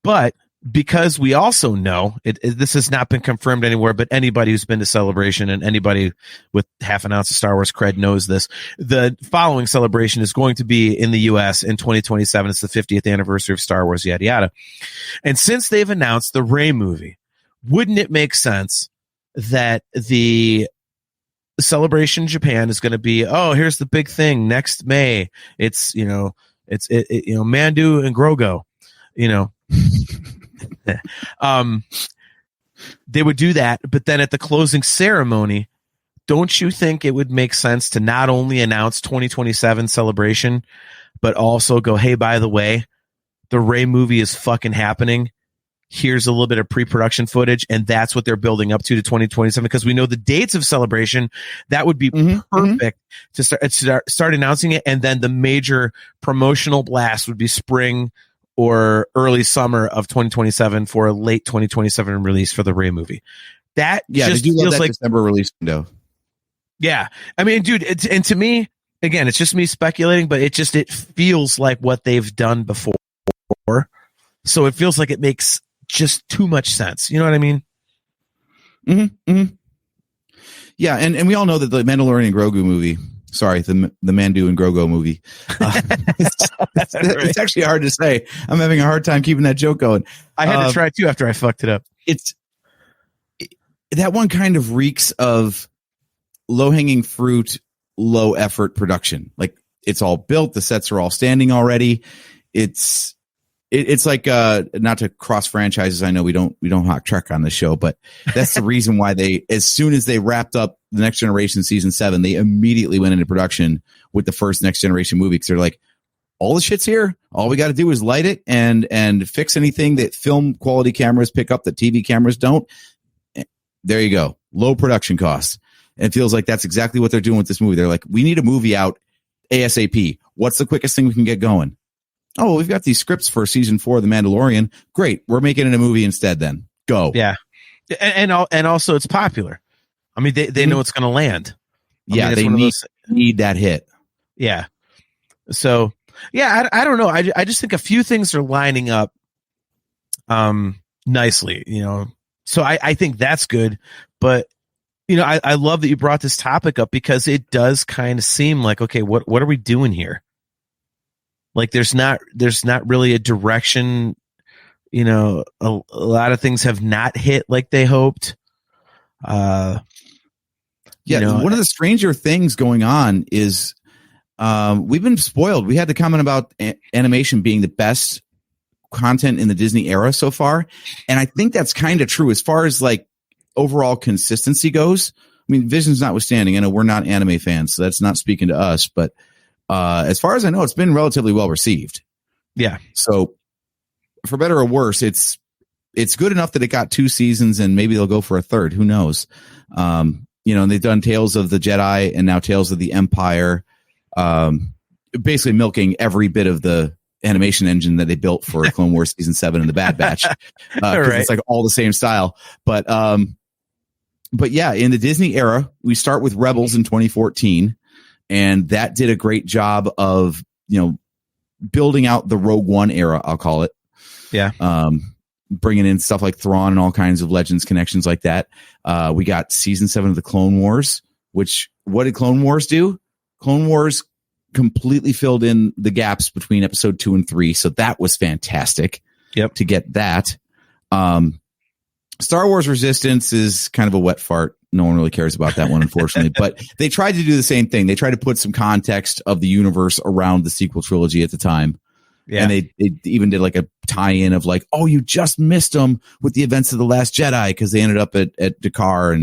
Speaker 5: But because we also know this has not been confirmed anywhere, but anybody who's been to Celebration and anybody with half an ounce of Star Wars cred knows this, the following Celebration is going to be in the US in 2027. It's the 50th anniversary of Star Wars, yada, yada. And since they've announced the Rey movie, wouldn't it make sense that the Celebration Japan is going to be, oh, here's the big thing next May. It's Mandu and Grogo, they would do that. But then at the closing ceremony, don't you think it would make sense to not only announce 2027 Celebration, but also go, hey, by the way, the Rey movie is fucking happening. Here's a little bit of pre-production footage, and that's what they're building up to 2027 because we know the dates of Celebration. That would be perfect to start announcing it, and then the major promotional blast would be spring or early summer of 2027 for a late 2027 release for the Rey movie. That just feels like
Speaker 7: December release window.
Speaker 5: Yeah, I mean, dude, and to me, again, it's just me speculating, but it feels like what they've done before. So it feels like it makes just too much sense. You know what I mean?
Speaker 7: Yeah, and we all know that the Mandalorian and Grogu movie, the Mandu and Grogu movie, it's actually hard to say. I'm having a hard time keeping that joke going.
Speaker 5: I had to try too after I fucked it up.
Speaker 7: That one kind of reeks of low-hanging fruit, low-effort production. Like, it's all built. The sets are all standing already. It's it's like not to cross franchises. I know we don't hot Trek on the show, but that's the reason why they, as soon as they wrapped up the Next Generation season 7, they immediately went into production with the first Next Generation movie, because they're like, all the shit's here. All we got to do is light it and fix anything that film quality cameras pick up that TV cameras don't. There you go. Low production costs. And it feels like that's exactly what they're doing with this movie. They're like, we need a movie out ASAP. What's the quickest thing we can get going? Oh, we've got these scripts for season 4 of The Mandalorian. Great. We're making it a movie instead then. Go.
Speaker 5: Yeah. And also it's popular. I mean, they know it's going to land.
Speaker 7: They need that hit.
Speaker 5: Yeah. So, yeah, I don't know. I just think a few things are lining up nicely, you know. So I think that's good. But, you know, I love that you brought this topic up, because it does kind of seem like, okay, what are we doing here? Like there's not really a direction. You know, a lot of things have not hit like they hoped.
Speaker 7: One of the stranger things going on is we've been spoiled. We had the comment about animation being the best content in the Disney era so far. And I think that's kind of true as far as like overall consistency goes. I mean, Vision's notwithstanding, I know we're not anime fans, so that's not speaking to us, but as far as I know, it's been relatively well received.
Speaker 5: Yeah.
Speaker 7: So for better or worse, it's good enough that it got 2 seasons, and maybe they'll go for a third. Who knows? You know, and they've done Tales of the Jedi and now Tales of the Empire, basically milking every bit of the animation engine that they built for Clone Wars season 7 and the Bad Batch. Right. It's like all the same style. But yeah, in the Disney era, we start with Rebels in 2014. And that did a great job of, you know, building out the Rogue One era, I'll call it.
Speaker 5: Yeah.
Speaker 7: Bringing in stuff like Thrawn and all kinds of Legends connections like that. We got season 7 of the Clone Wars, which, what did Clone Wars do? Clone Wars completely filled in the gaps between episode 2 and 3. So that was fantastic.
Speaker 5: Yep.
Speaker 7: To get that. Star Wars Resistance is kind of a wet fart. No one really cares about that one, unfortunately. But they tried to do the same thing. They tried to put some context of the universe around the sequel trilogy at the time. Yeah. And they even did like a tie-in of like, oh, you just missed them with the events of The Last Jedi, because they ended up at Dakar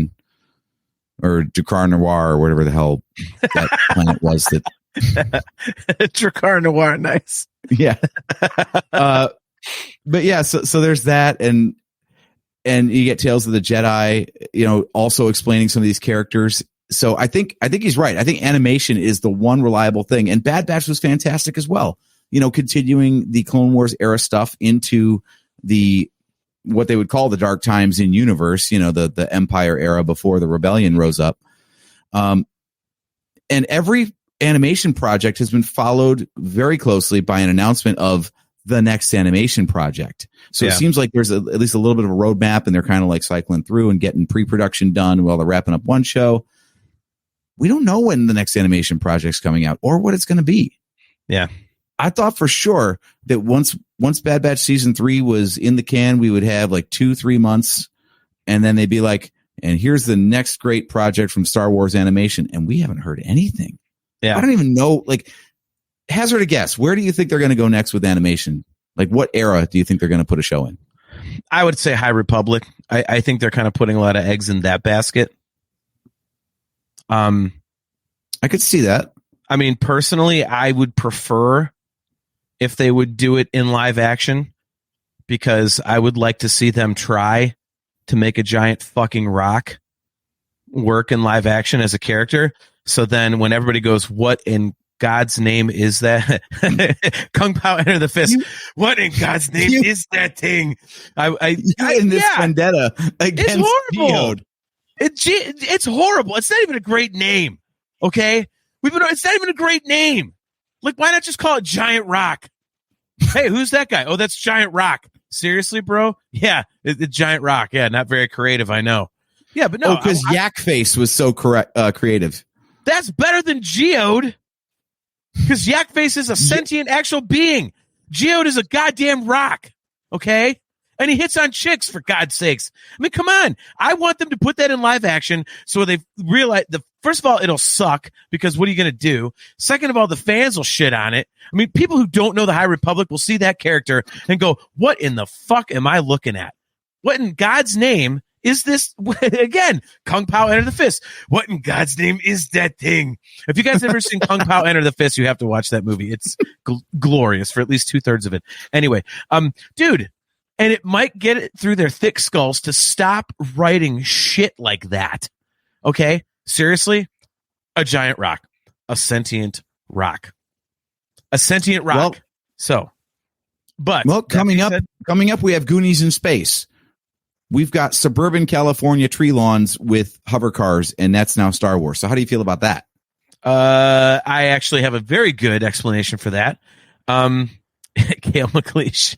Speaker 7: or Dakar Noir or whatever the hell that planet was. That
Speaker 5: Dakar Noir, nice.
Speaker 7: Yeah. But yeah, so there's that, and you get Tales of the Jedi, you know, also explaining some of these characters. So I think he's right. I think animation is the one reliable thing, and Bad Batch was fantastic as well. You know, continuing the Clone Wars era stuff into what they would call the Dark Times in universe, you know, the Empire era before the Rebellion rose up. And every animation project has been followed very closely by an announcement of the next animation project. So It seems like there's at least a little bit of a roadmap, and they're kind of like cycling through and getting pre-production done while they're wrapping up one show. We don't know when the next animation project's coming out or what it's going to be.
Speaker 5: Yeah.
Speaker 7: I thought for sure that once Bad Batch season 3 was in the can, we would have like 2-3 months, and then they'd be like, and here's the next great project from Star Wars Animation. And we haven't heard anything. Yeah. I don't even know, like, hazard a guess. Where do you think they're going to go next with animation? Like, what era do you think they're going to put a show in?
Speaker 5: I would say High Republic. I think they're kind of putting a lot of eggs in that basket.
Speaker 7: I could see that.
Speaker 5: I mean, personally, I would prefer if they would do it in live action, because I would like to see them try to make a giant fucking rock work in live action as a character. So then when everybody goes, what in God's name is that? Kung Pao Enter the Fist. What in God's name is that thing?
Speaker 7: Vendetta against
Speaker 5: it's horrible.
Speaker 7: Geode.
Speaker 5: It's horrible. It's not even a great name. Okay, it's not even a great name. Like, why not just call it Giant Rock? Hey, who's that guy? Oh, that's Giant Rock. Seriously, bro? Yeah, it's Giant Rock. Yeah, not very creative, I know. Yeah, but no,
Speaker 7: because Yak Face was so creative.
Speaker 5: That's better than Geode. Because Yak Face is a sentient actual being. Geode is a goddamn rock. Okay? And he hits on chicks, for God's sakes. I mean, come on. I want them to put that in live action so they realize the first of all, it'll suck because what are you going to do? Second of all, the fans will shit on it. I mean, people who don't know the High Republic will see that character and go, what in the fuck am I looking at? What in God's name is this? Again, Kung Pao Enter the Fist. What in God's name is that thing? If you guys ever seen Kung Pao Enter the Fist, you have to watch that movie. It's glorious for at least 2/3 of it. Anyway, dude, and it might get it through their thick skulls to stop writing shit like that. Okay? Seriously? A giant rock. A sentient rock. A sentient rock.
Speaker 7: Coming up, we have Goonies in space. We've got suburban California tree lawns with hover cars, and that's now Star Wars. So how do you feel about that?
Speaker 5: I actually have a very good explanation for that. Cale McLeish.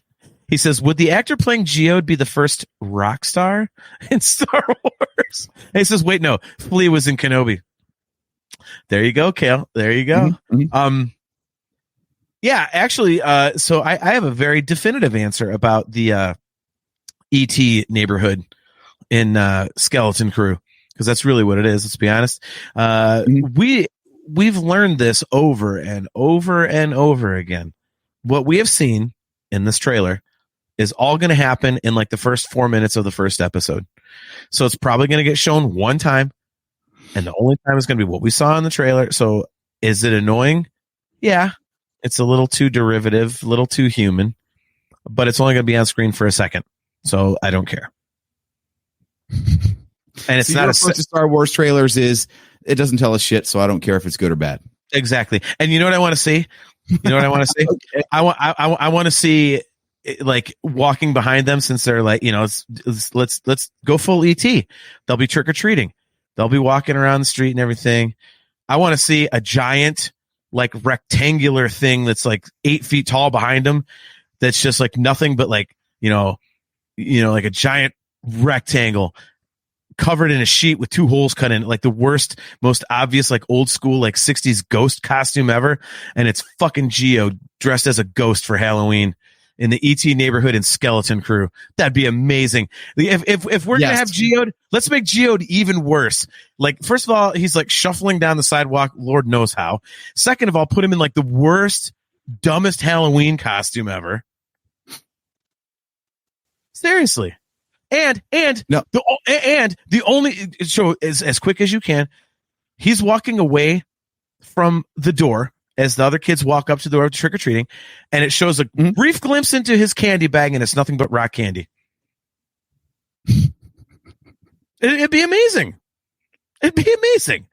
Speaker 5: He says, would the actor playing Geode be the first rock star in Star Wars? And he says, wait, no. Flea was in Kenobi. There you go, Cale. There you go. Mm-hmm. Yeah, actually, so I have a very definitive answer about the E.T. neighborhood in Skeleton Crew, because that's really what it is, let's be honest. We've learned this over and over and over again. What we have seen in this trailer is all going to happen in like the first 4 minutes of the first episode. So it's probably going to get shown one time, and the only time is going to be what we saw in the trailer. So is it annoying? Yeah. It's a little too derivative, a little too human, but it's only going to be on screen for a second. So I don't care. And it's not a
Speaker 7: Star Wars trailers is it doesn't tell us shit. So I don't care if it's good or bad.
Speaker 5: Exactly. And you know what I want to see? You know what I want to see? Okay. I want to see like walking behind them, since they're like, you know, let's go full ET. They'll be trick or treating. They'll be walking around the street and everything. I want to see a giant, like rectangular thing that's like 8 feet tall behind them. That's just like nothing but like, you know, like a giant rectangle covered in a sheet with 2 holes cut in it, like the worst, most obvious, like old school, like 60s ghost costume ever. And it's fucking Geo dressed as a ghost for Halloween in the ET neighborhood in Skeleton Crew. That'd be amazing. If we're going to have Geode, let's make Geode even worse. Like, first of all, he's like shuffling down the sidewalk, Lord knows how. Second of all, put him in like the worst, dumbest Halloween costume ever. Seriously. And the only show is as quick as you can. He's walking away from the door as the other kids walk up to the door trick or treating, and it shows a brief glimpse into his candy bag, and it's nothing but rock candy. It'd be amazing. It'd be amazing.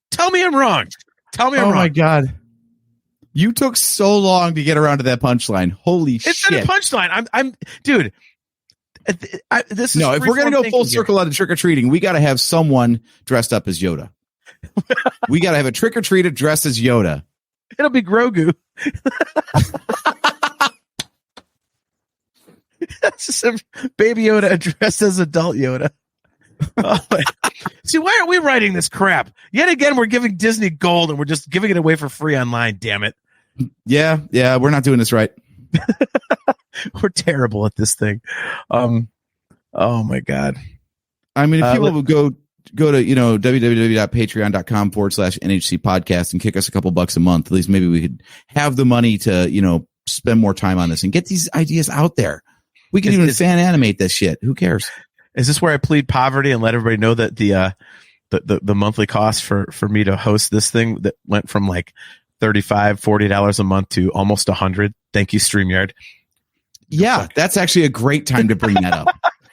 Speaker 5: Tell me I'm wrong. Tell me I'm wrong.
Speaker 7: Oh my God. You took so long to get around to that punchline. Holy shit.
Speaker 5: It's not a punchline. I'm dude. This is
Speaker 7: no, if we're going to go full circle on the trick or treating, we got to have someone dressed up as Yoda. We got to have a trick or treater dressed as Yoda.
Speaker 5: It'll be Grogu. That's just a baby Yoda dressed as adult Yoda. Oh, see, why aren't we writing this crap? Yet again, we're giving Disney gold and we're just giving it away for free online. Damn it.
Speaker 7: Yeah, we're not doing this right.
Speaker 5: We're terrible at this thing. Oh my God.
Speaker 7: I mean, if people would go to, www.patreon.com/NHC podcast and kick us a couple bucks a month, at least maybe we could have the money to, spend more time on this and get these ideas out there. We can even fan animate this shit. Who cares?
Speaker 5: Is this where I plead poverty and let everybody know that the monthly cost for me to host this thing that went from like $35-$40 a month to almost $100? Thank you, StreamYard.
Speaker 7: Yeah, that's actually a great time to bring that up.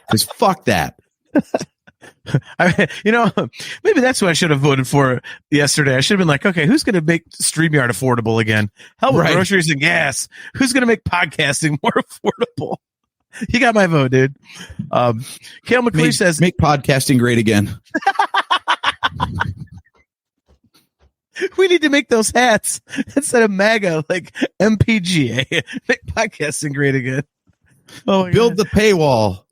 Speaker 7: Because fuck that.
Speaker 5: Maybe that's what I should have voted for yesterday. I should have been like, okay, who's going to make StreamYard affordable again? Hell with groceries and gas. Who's going to make podcasting more affordable? You got my vote, dude. Cale McLeish says,
Speaker 7: make podcasting great again.
Speaker 5: We need to make those hats instead of MAGA, like MPGA. Make podcasting great again. Oh,
Speaker 7: build the paywall.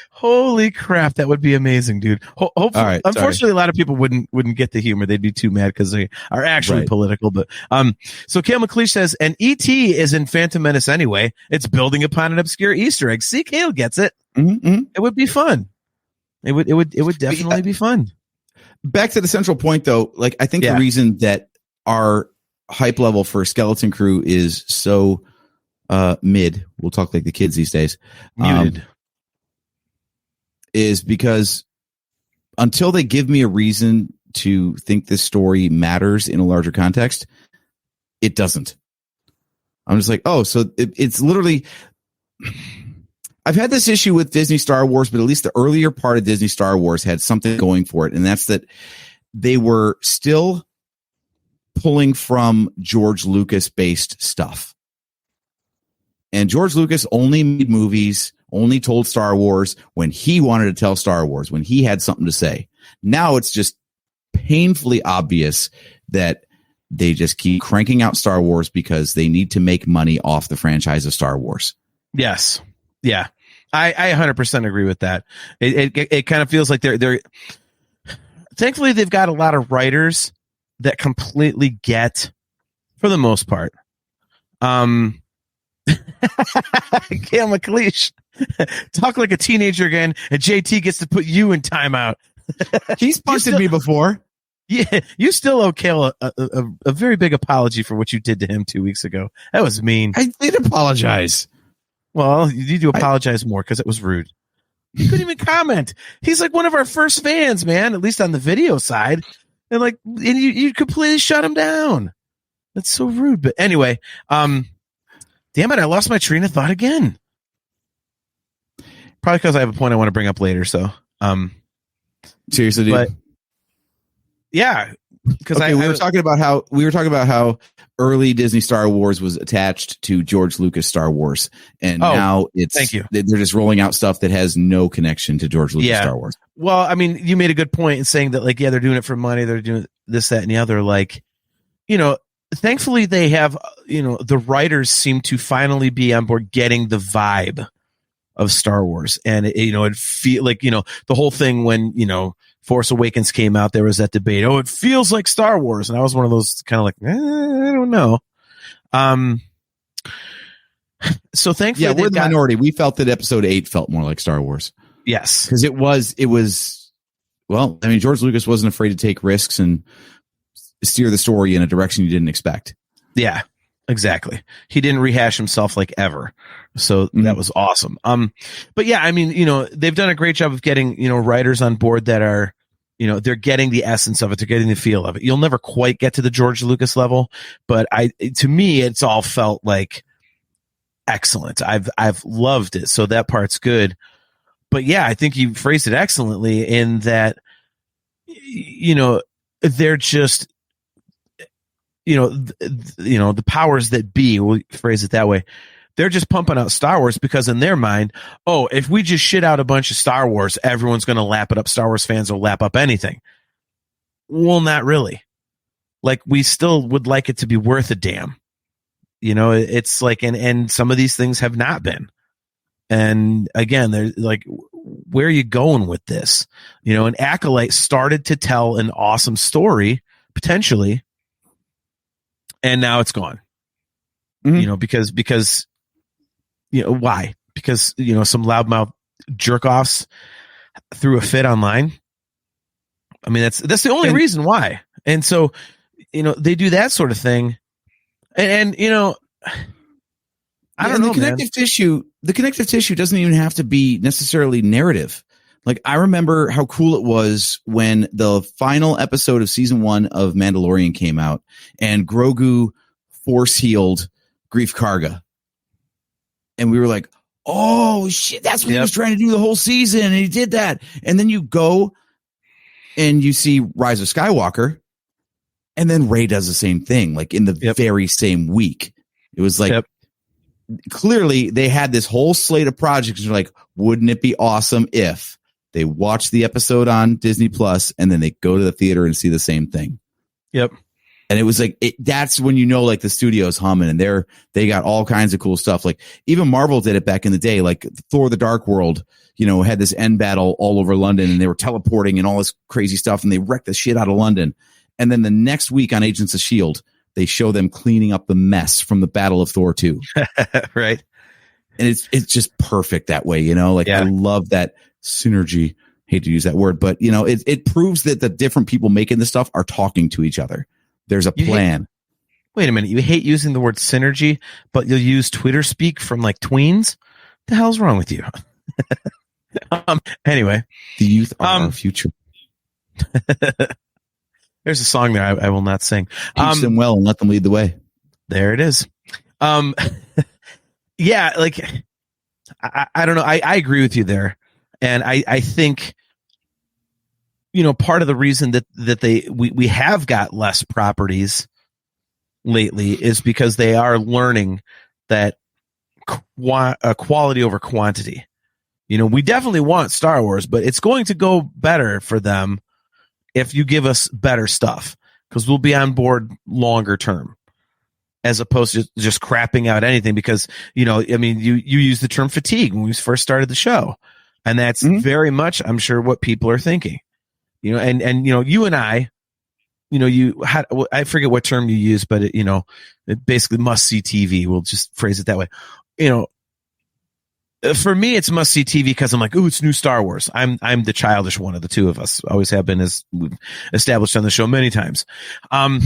Speaker 5: Holy crap, that would be amazing, dude. Hopefully,
Speaker 7: right,
Speaker 5: unfortunately, a lot of people wouldn't get the humor. They'd be too mad because they are actually political. But so Cale McLeish says, and E.T. is in Phantom Menace anyway. It's building upon an obscure Easter egg. See, Cale gets it.
Speaker 7: Mm-hmm.
Speaker 5: It would be fun. It would definitely be fun.
Speaker 7: Back to the central point, though. Like, I think
Speaker 5: Yeah.
Speaker 7: the reason that our hype level for Skeleton Crew is so mid, we'll talk like the kids these days,
Speaker 5: Muted.
Speaker 7: is because until they give me a reason to think this story matters in a larger context, it doesn't. I'm just like, oh, so it's literally. I've had this issue with Disney Star Wars, but at least the earlier part of Disney Star Wars had something going for it, and that's that they were still pulling from George Lucas based stuff. And George Lucas only made movies, only told Star Wars when he wanted to tell Star Wars, when he had something to say. Now it's just painfully obvious that they just keep cranking out Star Wars because they need to make money off the franchise of Star Wars.
Speaker 5: Yes. Yeah. I 100% agree with that. It kind of feels like they're thankfully they've got a lot of writers that completely get, for the most part. Gail McLeish, talk like a teenager again, and JT gets to put you in timeout.
Speaker 7: He's busted me before.
Speaker 5: Yeah, you still owe Kale a very big apology for what you did to him 2 weeks ago. That was mean.
Speaker 7: I did apologize.
Speaker 5: Well, you need to apologize more because it was rude. You couldn't even comment. He's like one of our first fans, man, at least on the video side. And you completely shut him down. That's so rude. But anyway, damn it, I lost my train of thought again. Probably because I have a point I want to bring up later. So,
Speaker 7: seriously, dude.
Speaker 5: But yeah, because
Speaker 7: we were talking about how early Disney Star Wars was attached to George Lucas Star Wars, and now it's
Speaker 5: thank you.
Speaker 7: They're just rolling out stuff that has no connection to George Lucas Star Wars.
Speaker 5: Well, I mean, you made a good point in saying that, like, yeah, they're doing it for money. They're doing this, that, and the other. Like, thankfully they have, the writers seem to finally be on board getting the vibe of Star Wars. And, it feel like, the whole thing when, Force Awakens came out, there was that debate. Oh, it feels like Star Wars. And I was one of those kind of like, I don't know. So thankfully,
Speaker 7: yeah, we're the minority. We felt that Episode 8 felt more like Star Wars.
Speaker 5: Yes.
Speaker 7: Because it was, well, I mean, George Lucas wasn't afraid to take risks and steer the story in a direction you didn't expect.
Speaker 5: Yeah, exactly. He didn't rehash himself like ever. So that was awesome. But yeah, I mean, they've done a great job of getting, writers on board that are, they're getting the essence of it. They're getting the feel of it. You'll never quite get to the George Lucas level, but to me, it's all felt like excellent. I've loved it. So that part's good. But yeah, I think you phrased it excellently in that, they're just, the powers that be, we'll phrase it that way. They're just pumping out Star Wars because in their mind, if we just shit out a bunch of Star Wars, everyone's going to lap it up. Star Wars fans will lap up anything. Well, not really. Like, we still would like it to be worth a damn. It's like, and some of these things have not been. And again, they're like, where are you going with this? An Acolyte started to tell an awesome story, potentially, and now it's gone. Because why? Because, some loudmouth jerk-offs threw a fit online. I mean, that's the only reason why. And so, they do that sort of thing. And I don't know, the connective tissue doesn't even have to be necessarily narrative. Like, I remember how cool it was when the final episode of season 1 of Mandalorian came out and Grogu force healed Grief Karga. And we were like, oh shit, that's what he was trying to do the whole season. And he did that. And then you go and you see Rise of Skywalker, and then Rey does the same thing, like in the very same week. It was like, clearly they had this whole slate of projects. They're like, wouldn't it be awesome if they watch the episode on Disney Plus and then they go to the theater and see the same thing? Yep. And it was like, that's when like the studio's humming, and they got all kinds of cool stuff. Like, even Marvel did it back in the day, like Thor: The Dark World, had this end battle all over London, and they were teleporting and all this crazy stuff, and they wrecked the shit out of London. And then the next week on Agents of S.H.I.E.L.D., they show them cleaning up the mess from the Battle of Thor 2. Right. And it's just perfect that way, I love that synergy.
Speaker 7: hate to use that word, but it proves that the different people making this stuff are talking to each other. There's a plan.
Speaker 5: Wait a minute. You hate using the word synergy, but you'll use Twitter speak from like tweens? The hell's wrong with you? Anyway,
Speaker 7: the youth are our future.
Speaker 5: There's a song there I will not sing.
Speaker 7: Teach them well and let them lead the way.
Speaker 5: There it is. Yeah, like I don't know. I agree with you there, and I think part of the reason that we have got less properties lately is because they are learning that quality over quantity. We definitely want Star Wars, but it's going to go better for them if you give us better stuff, because we'll be on board longer term, as opposed to just crapping out anything. Because, you used the term fatigue when we first started the show, and that's very much, I'm sure, what people are thinking, you and I, I forget what term you use, but it basically must see TV. We'll just phrase it that way. For me, it's must see TV because I'm like, ooh, it's new Star Wars. I'm the childish one of the two of us. Always have been, as we've established on the show many times. So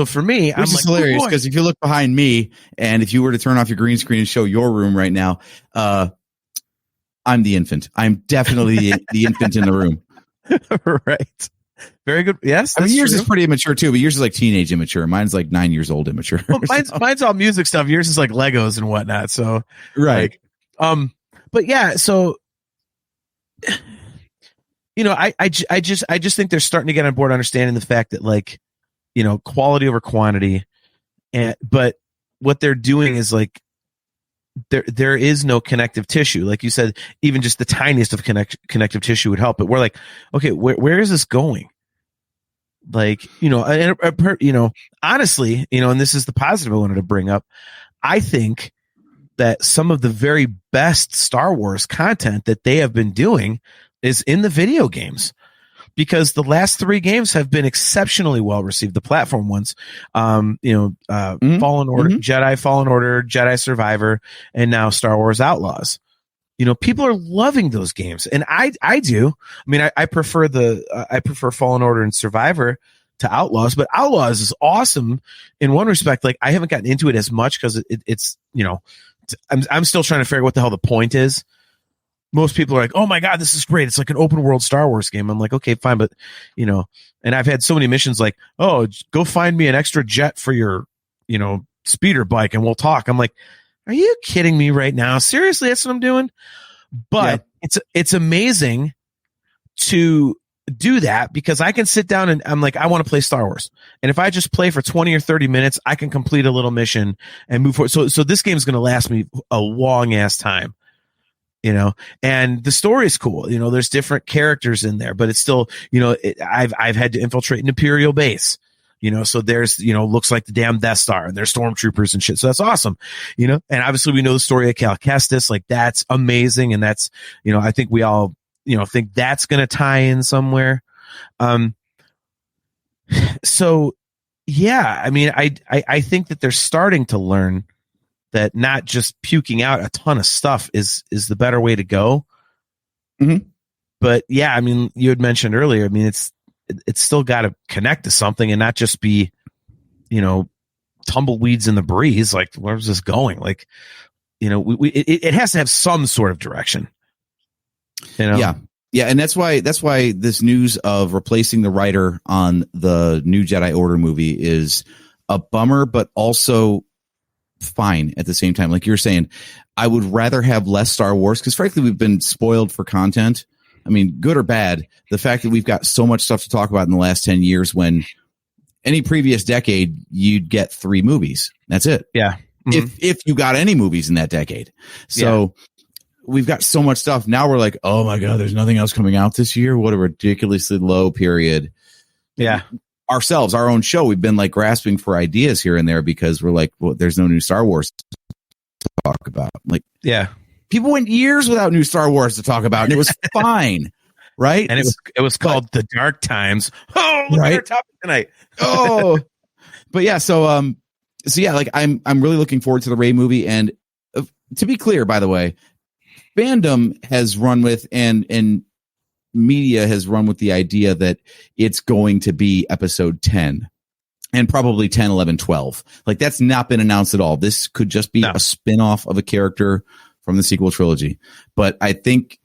Speaker 5: for me,
Speaker 7: I'm like, hilarious because if you look behind me and if you were to turn off your green screen and show your room right now, I'm the infant. I'm definitely the infant in the room.
Speaker 5: Right. Very good. Yes.
Speaker 7: I mean, yours is pretty immature too, but yours is like teenage immature. Mine's like 9 years old immature.
Speaker 5: Well, mine's all music stuff. Yours is like Legos and whatnot. So,
Speaker 7: right.
Speaker 5: But yeah, so, I just think they're starting to get on board understanding the fact that, like, quality over quantity. But what they're doing is like, there is no connective tissue. Like you said, even just the tiniest of connective tissue would help. But we're like, okay, where is this going? Like, honestly, and this is the positive I wanted to bring up. I think that some of the very best Star Wars content that they have been doing is in the video games, because the last 3 games have been exceptionally well received. The platform ones, Fallen Order, Jedi Fallen Order, Jedi Survivor, and now Star Wars Outlaws. People are loving those games, and I do. I mean, I prefer I prefer Fallen Order and Survivor to Outlaws, but Outlaws is awesome in one respect. Like, I haven't gotten into it as much because it's I'm still trying to figure out what the hell the point is. Most people are like, oh my God, this is great. It's like an open world Star Wars game. I'm like, okay, fine. But, and I've had so many missions like, oh, go find me an extra jet for your, speeder bike and we'll talk. I'm like, are you kidding me right now? Seriously, that's what I'm doing? But it's amazing to do that, because I can sit down and I'm like, I want to play Star Wars. And if I just play for 20 or 30 minutes, I can complete a little mission and move forward. So this game is going to last me a long ass time. And the story is cool. There's different characters in there, but it's still, I've had to infiltrate an Imperial base, so there's, looks like the damn Death Star, and there's stormtroopers and shit. So that's awesome, and obviously we know the story of Cal Kestis. Like, that's amazing. And that's, I think we all, think that's going to tie in somewhere. So yeah, I mean, I think that they're starting to learn that not just puking out a ton of stuff is the better way to go.
Speaker 7: Mm-hmm.
Speaker 5: But yeah, I mean, you had mentioned earlier, I mean, it's still got to connect to something and not just be, tumbleweeds in the breeze. Like, where's this going? Like, it has to have some sort of direction.
Speaker 7: Yeah. Yeah. And that's why this news of replacing the writer on the new Jedi Order movie is a bummer, but also fine at the same time. Like you're saying, I would rather have less Star Wars, because frankly, we've been spoiled for content. I mean, good or bad, the fact that we've got so much stuff to talk about in the last 10 years, when any previous decade, you'd get 3 movies. That's it.
Speaker 5: Yeah. Mm-hmm.
Speaker 7: If you got any movies in that decade. So we've got so much stuff. Now we're like, oh my God, there's nothing else coming out this year. What a ridiculously low period.
Speaker 5: Yeah.
Speaker 7: Ourselves, our own show, we've been like grasping for ideas here and there, because we're like, well, there's no new Star Wars to talk about. Like,
Speaker 5: yeah,
Speaker 7: people went years without new Star Wars to talk about, and it was fine, right?
Speaker 5: And it was called The Dark Times. Oh, look at our topic tonight.
Speaker 7: But yeah, so yeah, like I'm really looking forward to the Rey movie. And to be clear, by the way, fandom has run with and media has run with the idea that it's going to be episode 10 and probably 10, 11, 12. Like, that's not been announced at all. This could just be a spin-off of a character from the sequel trilogy. But I think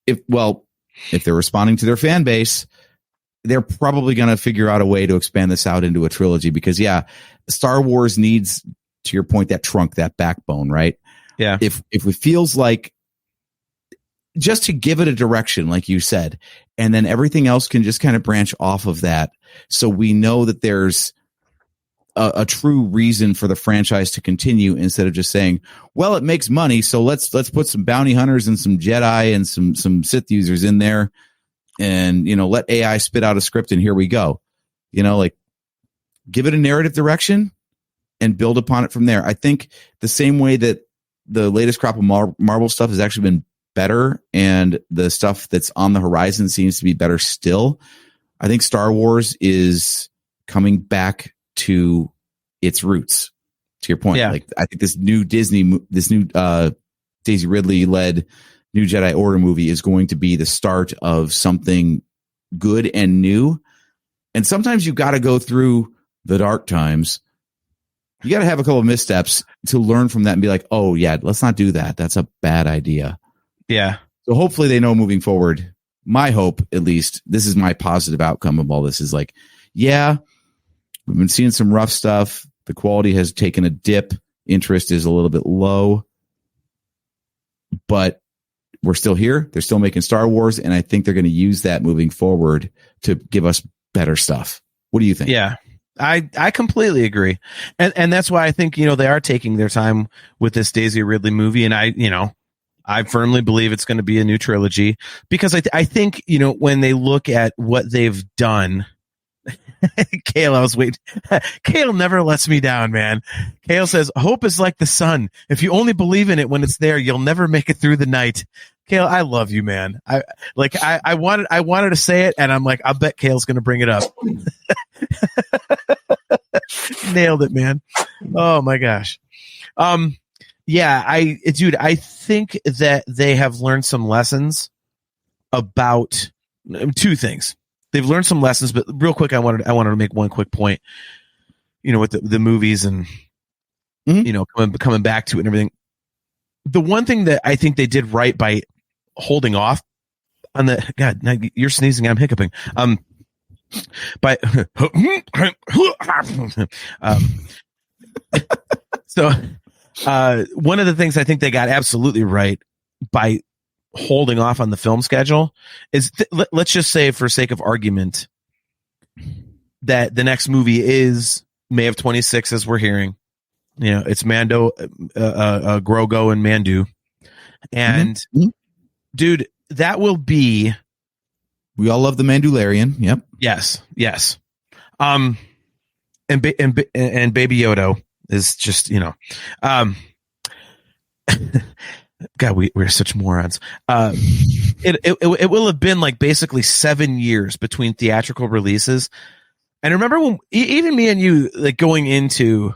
Speaker 7: if they're responding to their fan base, they're probably going to figure out a way to expand this out into a trilogy, because Star Wars needs, to your point, that trunk, that backbone, right?
Speaker 5: Yeah.
Speaker 7: If it feels like, just to give it a direction, like you said, and then everything else can just kind of branch off of that. So we know that there's a true reason for the franchise to continue, instead of just saying, well, it makes money, so let's put some bounty hunters and some Jedi and some Sith users in there, and, let AI spit out a script and here we go. Like, give it a narrative direction and build upon it from there. I think the same way that the latest crop of Marvel stuff has actually been better, and the stuff that's on the horizon seems to be better still, I think Star Wars is coming back to its roots, to your point.
Speaker 5: Yeah.
Speaker 7: Like, I think this new Daisy Ridley led New Jedi Order movie is going to be the start of something good and new. And sometimes you got to go through the dark times. You got to have a couple of missteps to learn from that and be like, oh yeah, let's not do that. That's a bad idea.
Speaker 5: Yeah.
Speaker 7: So hopefully they know moving forward. My hope, at least, this is my positive outcome of all this, is like, yeah, we've been seeing some rough stuff. The quality has taken a dip. Interest is a little bit low, but we're still here. They're still making Star Wars, and I think they're going to use that moving forward to give us better stuff. What do you think?
Speaker 5: Yeah, I completely agree. And that's why I think, they are taking their time with this Daisy Ridley movie. And I firmly believe it's going to be a new trilogy, because I think, when they look at what they've done, Kale, I was waiting. Kale never lets me down, man. Kale says, hope is like the sun. If you only believe in it when it's there, you'll never make it through the night. Kale, I love you, man. I wanted to say it, and I'm like, I bet Kale's going to bring it up. Nailed it, man. Oh my gosh. Yeah, I think that they have learned some lessons about two things. They've learned some lessons, but real quick, I wanted to make one quick point, with the movies and, coming back to it and everything. The one thing that I think they did right by holding off on God, now you're sneezing, I'm hiccuping. So one of the things I think they got absolutely right by holding off on the film schedule is let's just say, for sake of argument, that the next movie is May of 26, as we're hearing. It's Mando, Grogu, and Mandu, and dude, that will be.
Speaker 7: We all love the Mandalorian. Yep.
Speaker 5: Yes. And Baby Yoda is just, God, we're such morons. It will have been like basically 7 years between theatrical releases. And remember when even me and you, like, going into,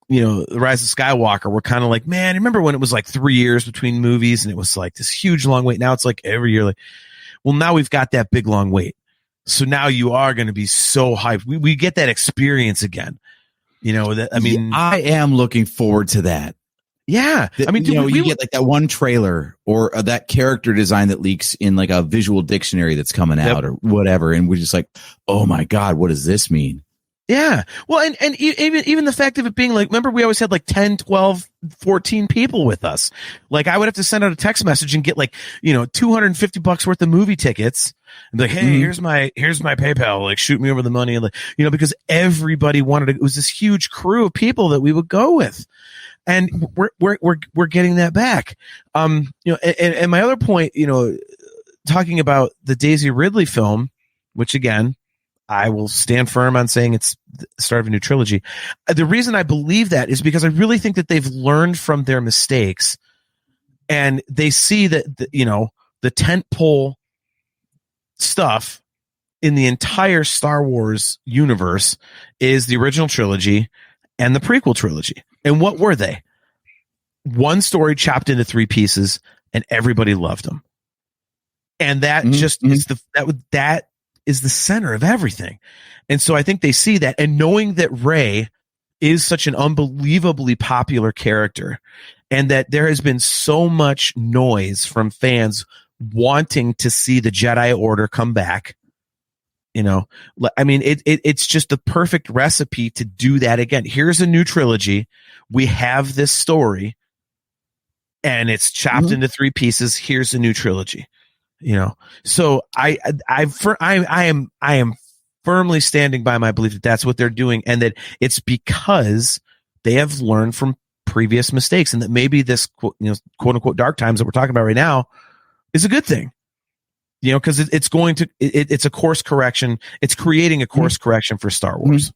Speaker 5: the Rise of Skywalker, we're kind of like, man, remember when it was like 3 years between movies and it was like this huge long wait? Now it's like every year. Like, well, now we've got that big long wait. So now you are going to be so hyped. We get that experience again.
Speaker 7: I am looking forward to that.
Speaker 5: Yeah. Dude,
Speaker 7: you get like that one trailer or that character design that leaks in like a visual dictionary that's coming out or whatever. And we're just like, oh my God, what does this mean?
Speaker 5: Yeah. Well, and even the fact of it being like, remember we always had like 10, 12, 14 people with us. Like, I would have to send out a text message and get like, $250 worth of movie tickets. And be like, hey, here's my PayPal. Like, shoot me over the money. And like, because everybody wanted it was this huge crew of people that we would go with. And we're getting that back. And my other point, talking about the Daisy Ridley film, which again, I will stand firm on saying it's the start of a new trilogy. The reason I believe that is because I really think that they've learned from their mistakes, and they see that the tentpole stuff in the entire Star Wars universe is the original trilogy and the prequel trilogy. And what were they? One story chopped into 3 pieces and everybody loved him. And that just is that is the center of everything. And so I think they see that, and knowing that Rey is such an unbelievably popular character, and that there has been so much noise from fans wanting to see the Jedi Order come back. You know, I mean, it's just the perfect recipe to do that again. Here's a new trilogy. We have this story, and it's chopped into 3 pieces. Here's a new trilogy. You know, so I am firmly standing by my belief that that's what they're doing, and that it's because they have learned from previous mistakes, and that maybe this quote unquote dark times that we're talking about right now is a good thing. You know, because it's a course correction. It's creating a course correction for Star Wars.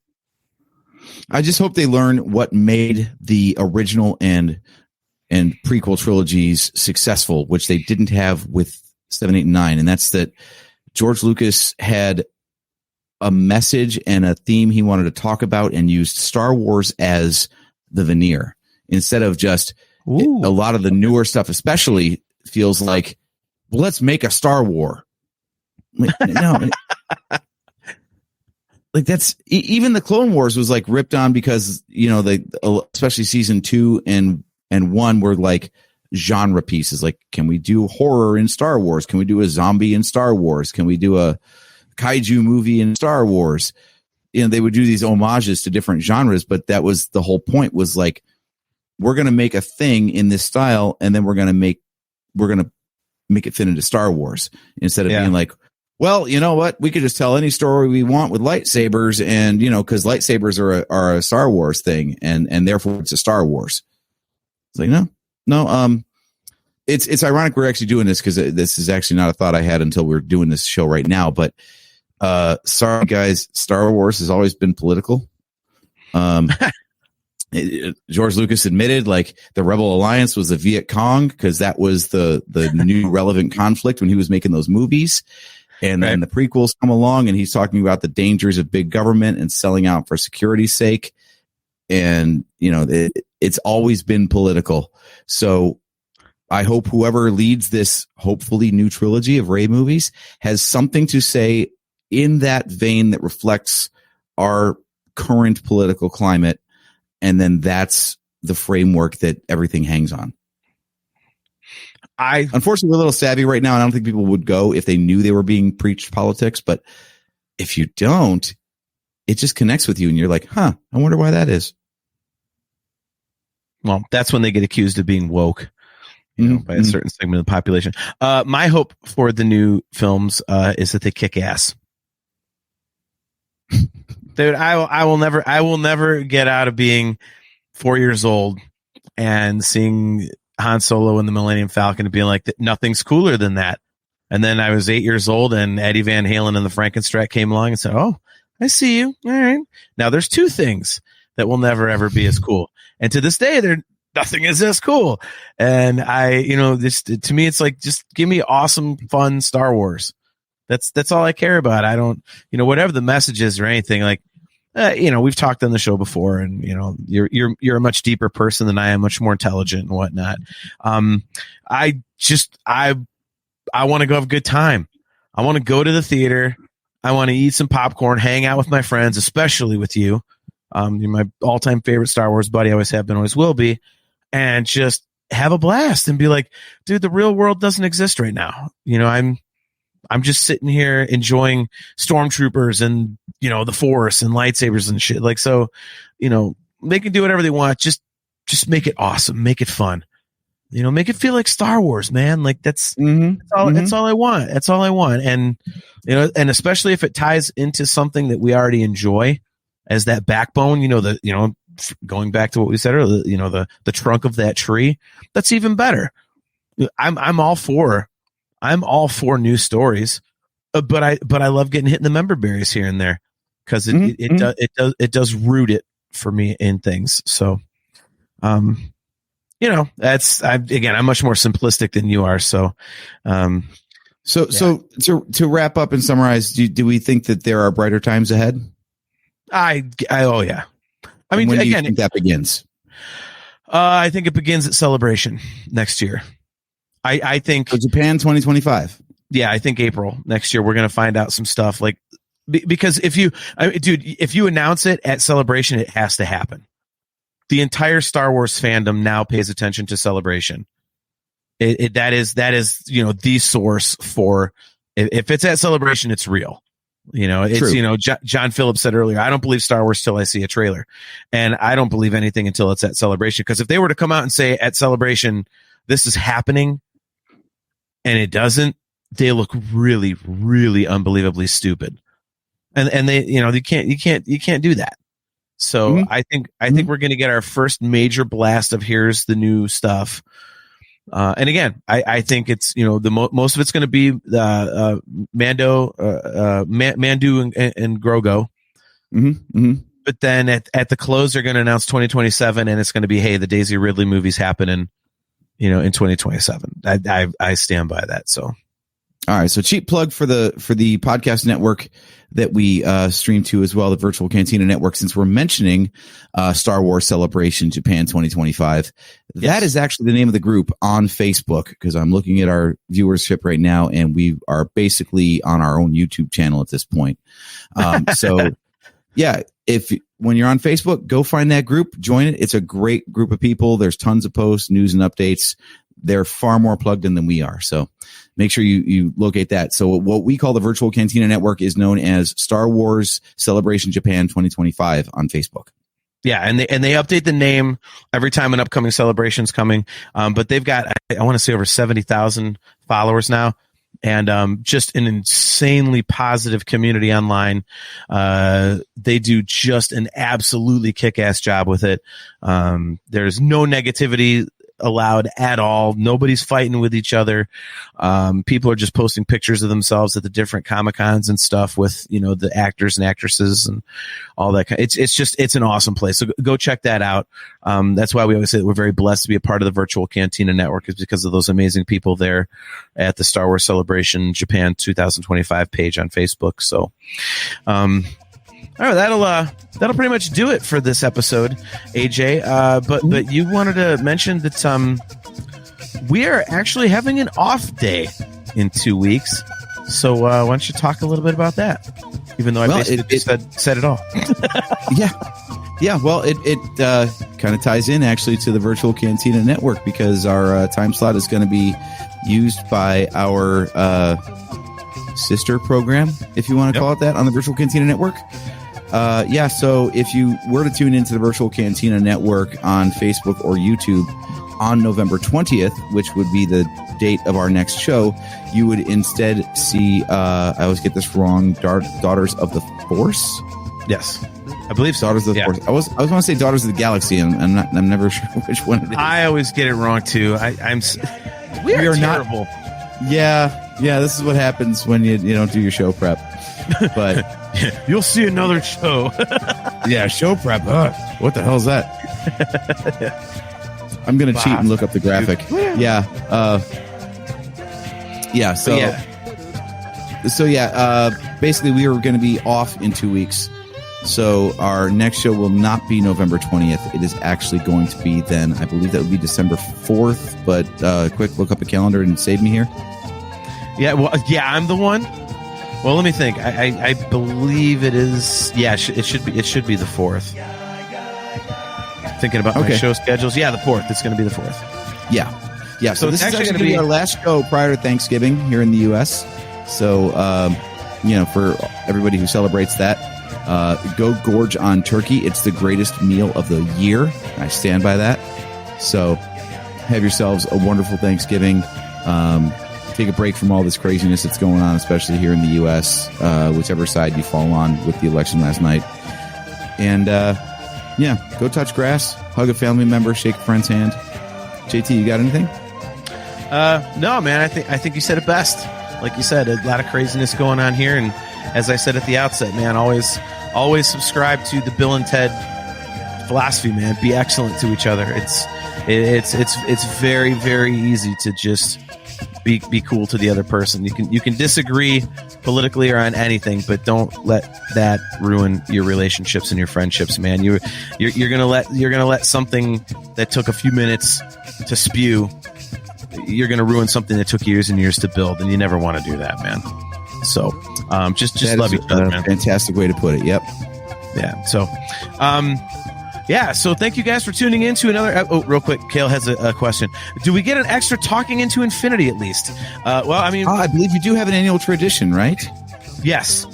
Speaker 7: I just hope they learn what made the original and prequel trilogies successful, which they didn't have with 7, 8, and 9. And that's that George Lucas had a message and a theme he wanted to talk about, and used Star Wars as the veneer instead of just a lot of the newer stuff, especially feels like, well, let's make a Star War. No, like that's even the Clone Wars was like ripped on because, you know, especially season 2 and 1 were like genre pieces. Like, can we do horror in Star Wars? Can we do a zombie in Star Wars? Can we do a kaiju movie in Star Wars? You know, they would do these homages to different genres, but that was the whole point, was like, we're going to make a thing in this style, and then we're going to make it fit into Star Wars, instead of being like, well, you know what, we could just tell any story we want with lightsabers, and, you know, because lightsabers are a Star Wars thing, and therefore it's a Star Wars. It's like, no. It's ironic we're actually doing this, because this is actually not a thought I had until we're doing this show right now. But sorry, guys, Star Wars has always been political. George Lucas admitted, like, the Rebel Alliance was the Viet Cong, because that was the new relevant conflict when he was making those movies. And then the prequels come along, and he's talking about the dangers of big government and selling out for security's sake. And, you know, it's always been political. So I hope whoever leads this hopefully new trilogy of Rey movies has something to say in that vein that reflects our current political climate. And then that's the framework that everything hangs on. Unfortunately, we're a little savvy right now, and I don't think people would go if they knew they were being preached politics. But if you don't, it just connects with you, and you're like, I wonder why that is.
Speaker 5: Well, that's when they get accused of being woke, you know, by a certain segment of the population. My hope for the new films is that they kick ass. Dude, I will never get out of being 4 years old and seeing Han Solo and the Millennium Falcon and being like, nothing's cooler than that. And then I was 8 years old, and Eddie Van Halen and the Frankenstrat came along and said, "Oh, I see you. All right. Now there's 2 things that will never ever be as cool." And to this day, nothing is as cool. And to me, it's like, just give me awesome, fun Star Wars. That's all I care about. I don't, whatever the message is or anything, like, we've talked on the show before, and, you're a much deeper person than I am, much more intelligent and whatnot. I want to go have a good time. I want to go to the theater. I want to eat some popcorn, hang out with my friends, especially with you. You're my all-time favorite Star Wars buddy. Always have been, always will be. And just have a blast and be like, dude, the real world doesn't exist right now. I'm just sitting here enjoying stormtroopers and, the Force and lightsabers and shit. Like, so, they can do whatever they want. Just make it awesome. Make it fun. Make it feel like Star Wars, man. Like that's all I want. That's all I want. And, and especially if it ties into something that we already enjoy as that backbone, going back to what we said earlier, the trunk of that tree, that's even better. I'm all for new stories, but I love getting hit in the member berries here and there, because it does root it for me in things. So, I'm much more simplistic than you are. So,
Speaker 7: So to wrap up and summarize, do we think that there are brighter times ahead?
Speaker 5: Oh yeah. I mean,
Speaker 7: when do you
Speaker 5: again,
Speaker 7: think that begins?
Speaker 5: I think it begins at Celebration next year. I think
Speaker 7: So Japan 2025.
Speaker 5: Yeah, I think April next year we're going to find out some stuff like because if you announce it at Celebration, it has to happen. The entire Star Wars fandom now pays attention to Celebration. That is the source for if it's at Celebration, it's real. It's
Speaker 7: True.
Speaker 5: John Phillips said earlier, I don't believe Star Wars till I see a trailer, and I don't believe anything until it's at Celebration. Because if they were to come out and say at Celebration this is happening, and it doesn't, they look really, really unbelievably stupid, and they you can't do that. So
Speaker 7: Mm-hmm.
Speaker 5: I think we're going to get our first major blast of here's the new stuff. And again, I think it's most of it's going to be Mandu and Grogu.
Speaker 7: Mm-hmm. Mm-hmm.
Speaker 5: But then at the close, they're going to announce 2027, and it's going to be, hey, the Daisy Ridley movie's happening, in 2027. I stand by that. So.
Speaker 7: All right, so cheap plug for the podcast network that we stream to as well, the Virtual Cantina Network. Since we're mentioning Star Wars Celebration Japan 2025, that is actually the name of the group on Facebook. Because I'm looking at our viewership right now, and we are basically on our own YouTube channel at this point. So, yeah, when you're on Facebook, go find that group, join it. It's a great group of people. There's tons of posts, news, and updates. They're far more plugged in than we are. So make sure you locate that. So what we call the Virtual Cantina Network is known as Star Wars Celebration Japan 2025 on Facebook.
Speaker 5: Yeah, and they update the name every time an upcoming celebration's coming. But they've got, I want to say, over 70,000 followers now, and just an insanely positive community online. They do just an absolutely kick-ass job with it. There's no negativity allowed at all. Nobody's fighting with each other. People are just posting pictures of themselves at the different Comic-Cons and stuff with, the actors and actresses and all that. It's an awesome place. So go check that out. That's why we always say that we're very blessed to be a part of the Virtual Cantina Network, is because of those amazing people there at the Star Wars Celebration Japan 2025 page on Facebook. So, all right, that'll pretty much do it for this episode, AJ. But you wanted to mention that we are actually having an off day in 2 weeks. So why don't you talk a little bit about that? Even though I basically said it all. Yeah. Well, it kind of ties in actually to the Virtual Cantina Network, because our time slot is going to be used by our sister program, if you want to call it that, on the Virtual Cantina Network. So if you were to tune into the Virtual Cantina Network on Facebook or YouTube on November 20th, which would be the date of our next show, you would instead see, I always get this wrong, Daughters of the Force? Yes, I believe so.
Speaker 7: Daughters of the Force. I was going to say Daughters of the Galaxy, and I'm never sure which one it is.
Speaker 5: I always get it wrong too. We are terrible.
Speaker 7: Yeah, this is what happens when you don't do your show prep. But
Speaker 5: you'll see another show.
Speaker 7: Yeah, show prep. What the hell is that? I'm gonna cheat and look up the graphic. Basically we are going to be off in 2 weeks, so our next show will not be November 20th. It is actually going to be then, I believe that would be December 4th, but quick look up a calendar and save me here.
Speaker 5: I'm the one. Well, let me think. I believe it is. Yeah, it should be the 4th. Thinking about my show schedules. Yeah, the 4th. It's going to be the 4th.
Speaker 7: Yeah. So this is actually going to be our last show prior to Thanksgiving here in the U.S. So, for everybody who celebrates that, go gorge on turkey. It's the greatest meal of the year. I stand by that. So have yourselves a wonderful Thanksgiving. Take a break from all this craziness that's going on, especially here in the U.S., whichever side you fall on with the election last night. And, go touch grass, hug a family member, shake a friend's hand. JT, you got anything?
Speaker 5: No, man, I think you said it best. Like you said, a lot of craziness going on here. And as I said at the outset, man, always subscribe to the Bill and Ted philosophy, man. Be excellent to each other. It's very, very easy to just be cool to the other person. You can disagree politically or on anything, but don't let that ruin your relationships and your friendships, man. You're gonna let something that took a few minutes to spew you're going to ruin something that took years and years to build, and you never want to do that, man. So just love each other, man.
Speaker 7: Fantastic way to put it. Yep.
Speaker 5: Yeah. So, so thank you guys for tuning in to another. Real quick, Kale has a question. Do we get an extra Talking into Infinity at least? I
Speaker 7: believe you do have an annual tradition, right?
Speaker 5: Yes.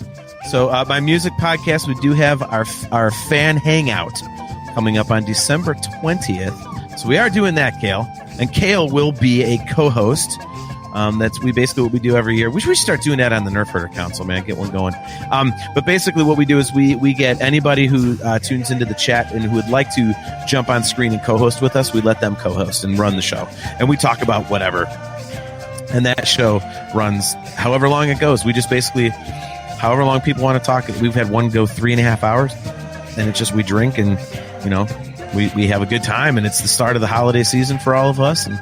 Speaker 5: So my music podcast, we do have our fan hangout coming up on December 20th. So we are doing that, Kale. And Kale will be a co-host. That's what we do every year. We should start doing that on the Nerf Herder Council, man. Get one going. But basically what we do is we get anybody who tunes into the chat and who would like to jump on screen and co-host with us, we let them co-host and run the show. And we talk about whatever. And that show runs however long it goes. We just basically, however long people want to talk. We've had one go 3.5 hours. And it's just we drink and, we have a good time. And it's the start of the holiday season for all of us. And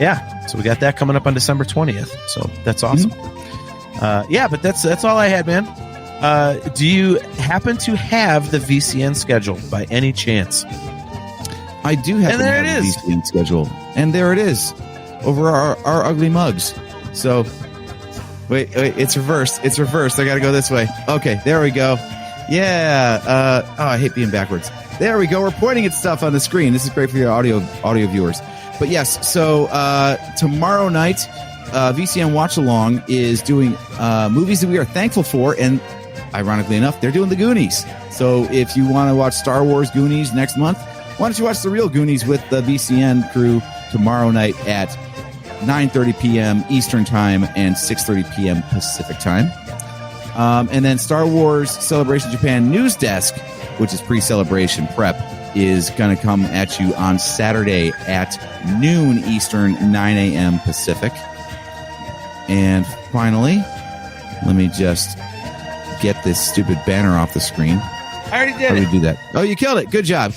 Speaker 5: yeah, so we got that coming up on December 20th. So that's awesome. But that's all I had, man. Do you happen to have the VCN schedule by any chance?
Speaker 7: I do have the VCN schedule. And there it is over our ugly mugs. So wait, it's reversed. I got to go this way. Okay, there we go. Yeah. I hate being backwards. There we go. We're pointing at stuff on the screen. This is great for your audio viewers. But yes, so tomorrow night, VCN Watch Along is doing movies that we are thankful for, and ironically enough, they're doing the Goonies. So if you want to watch Star Wars Goonies next month, why don't you watch the real Goonies with the VCN crew tomorrow night at 9:30 p.m. Eastern Time and 6:30 p.m. Pacific Time. And then Star Wars Celebration Japan News Desk, which is pre-celebration prep, is going to come at you on Saturday at noon Eastern, 9 a.m. Pacific. And finally, let me just get this stupid banner off the screen.
Speaker 5: I already did
Speaker 7: How do we do that? Oh, you killed it. Good job.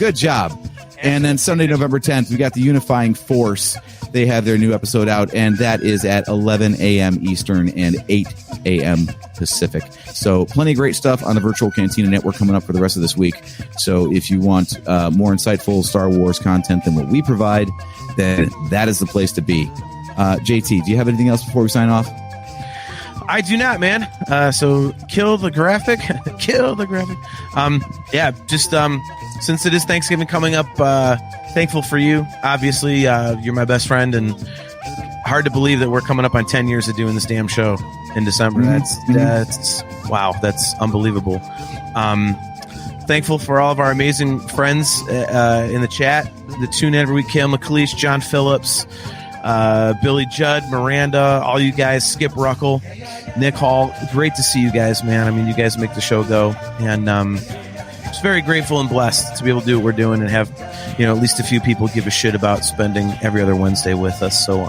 Speaker 7: And then Sunday, November 10th, we got the Unifying Force. They have their new episode out, and that is at 11 a.m. Eastern and 8 a.m. Pacific. So plenty of great stuff on the Virtual Cantina Network coming up for the rest of this week. So if you want more insightful Star Wars content than what we provide, then that is the place to be. JT, do you have anything else before we sign off?
Speaker 5: I do not, man. So kill the graphic. Since it is Thanksgiving coming up, thankful for you. Obviously, you're my best friend, and hard to believe that we're coming up on 10 years of doing this damn show in December. That's wow. That's unbelievable. Thankful for all of our amazing friends in the chat that tune in every week. Kale McLeish, John Phillips, Billy Judd, Miranda, all you guys, Skip Ruckle, Nick Hall. Great to see you guys, man. I mean, you guys make the show go, and just very grateful and blessed to be able to do what we're doing and have, at least a few people give a shit about spending every other Wednesday with us. So,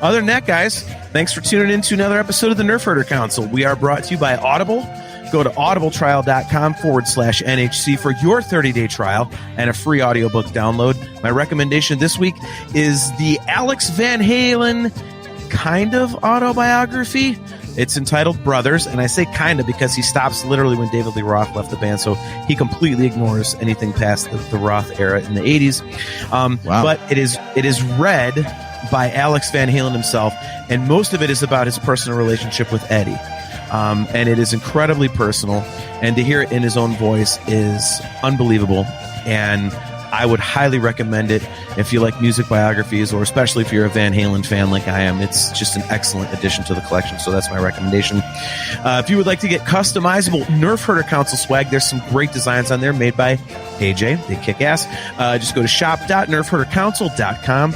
Speaker 5: other than that, guys, thanks for tuning in to another episode of the Nerf Herder Council. We are brought to you by Audible. Go to audibletrial.com/NHC for your 30-day trial and a free audiobook download. My recommendation this week is the Alex Van Halen kind of autobiography. It's entitled Brothers, and I say kind of because he stops literally when David Lee Roth left the band, so he completely ignores anything past the Roth era in the 80s. Wow. But it is read by Alex Van Halen himself, and most of it is about his personal relationship with Eddie. And it is incredibly personal, and to hear it in his own voice is unbelievable, and I would highly recommend it if you like music biographies, or especially if you're a Van Halen fan like I am. It's just an excellent addition to the collection, so that's my recommendation. If you would like to get customizable Nerf Herder Council swag, there's some great designs on there made by AJ. They kick ass. Just go to shop.nerfherdercouncil.com.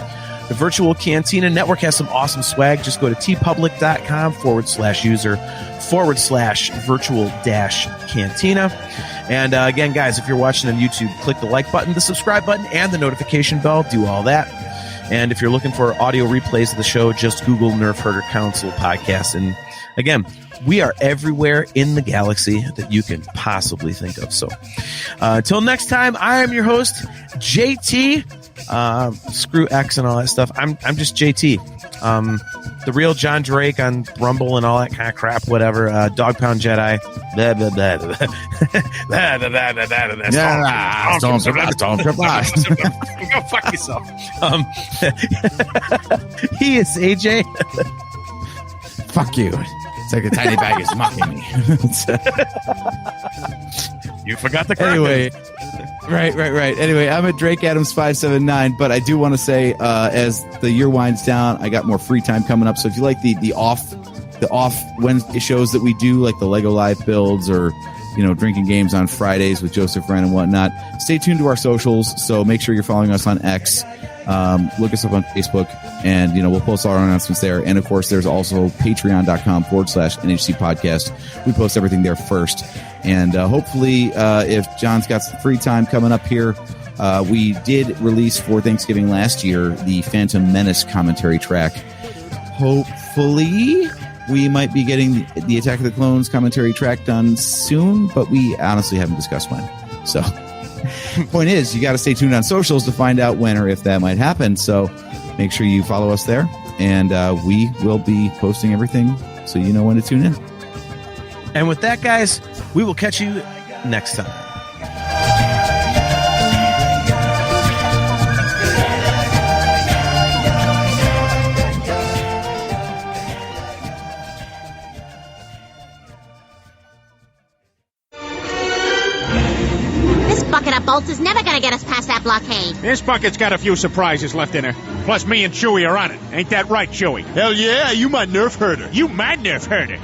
Speaker 5: The Virtual Cantina Network has some awesome swag. Just go to tpublic.com/user/virtual-cantina. And again, guys, if you're watching on YouTube, click the like button, the subscribe button, and the notification bell. Do all that. And if you're looking for audio replays of the show, just Google Nerf Herder Council podcast. And again, we are everywhere in the galaxy that you can possibly think of. So until next time, I am your host, JT. Screw X and all that stuff. I'm just JT. The real John Drake on Rumble and all that kind of crap, whatever. Dog Pound Jedi. Blah, blah, blah, blah. Blah, blah, blah, blah, blah, blah. Go fuck yourself. He is AJ.
Speaker 7: Fuck you. It's like a tiny bag is mocking me.
Speaker 5: You forgot the
Speaker 7: Anyway. Right. Anyway, I'm at Drake Adams 579, but I do want to say, as the year winds down, I got more free time coming up. So if you like the off Wednesday shows that we do, like the Lego Live builds or, drinking games on Fridays with Joseph Wren and whatnot, stay tuned to our socials. So make sure you're following us on X. Look us up on Facebook, and we'll post all our announcements there. And of course, there's also patreon.com/NHC podcast. We post everything there first. And hopefully, if John's got some free time coming up here, we did release for Thanksgiving last year the Phantom Menace commentary track. Hopefully, we might be getting the Attack of the Clones commentary track done soon, but we honestly haven't discussed when. So, point is, you got to stay tuned on socials to find out when or if that might happen. So, make sure you follow us there, and we will be posting everything so you know when to tune in.
Speaker 5: And with that, guys, we will catch you next time.
Speaker 3: This bucket of bolts is never gonna get us past that blockade.
Speaker 4: This bucket's got a few surprises left in her. Plus, me and Chewie are on it. Ain't that right, Chewie?
Speaker 9: Hell yeah, you my nerf herder.
Speaker 4: You my nerf herder.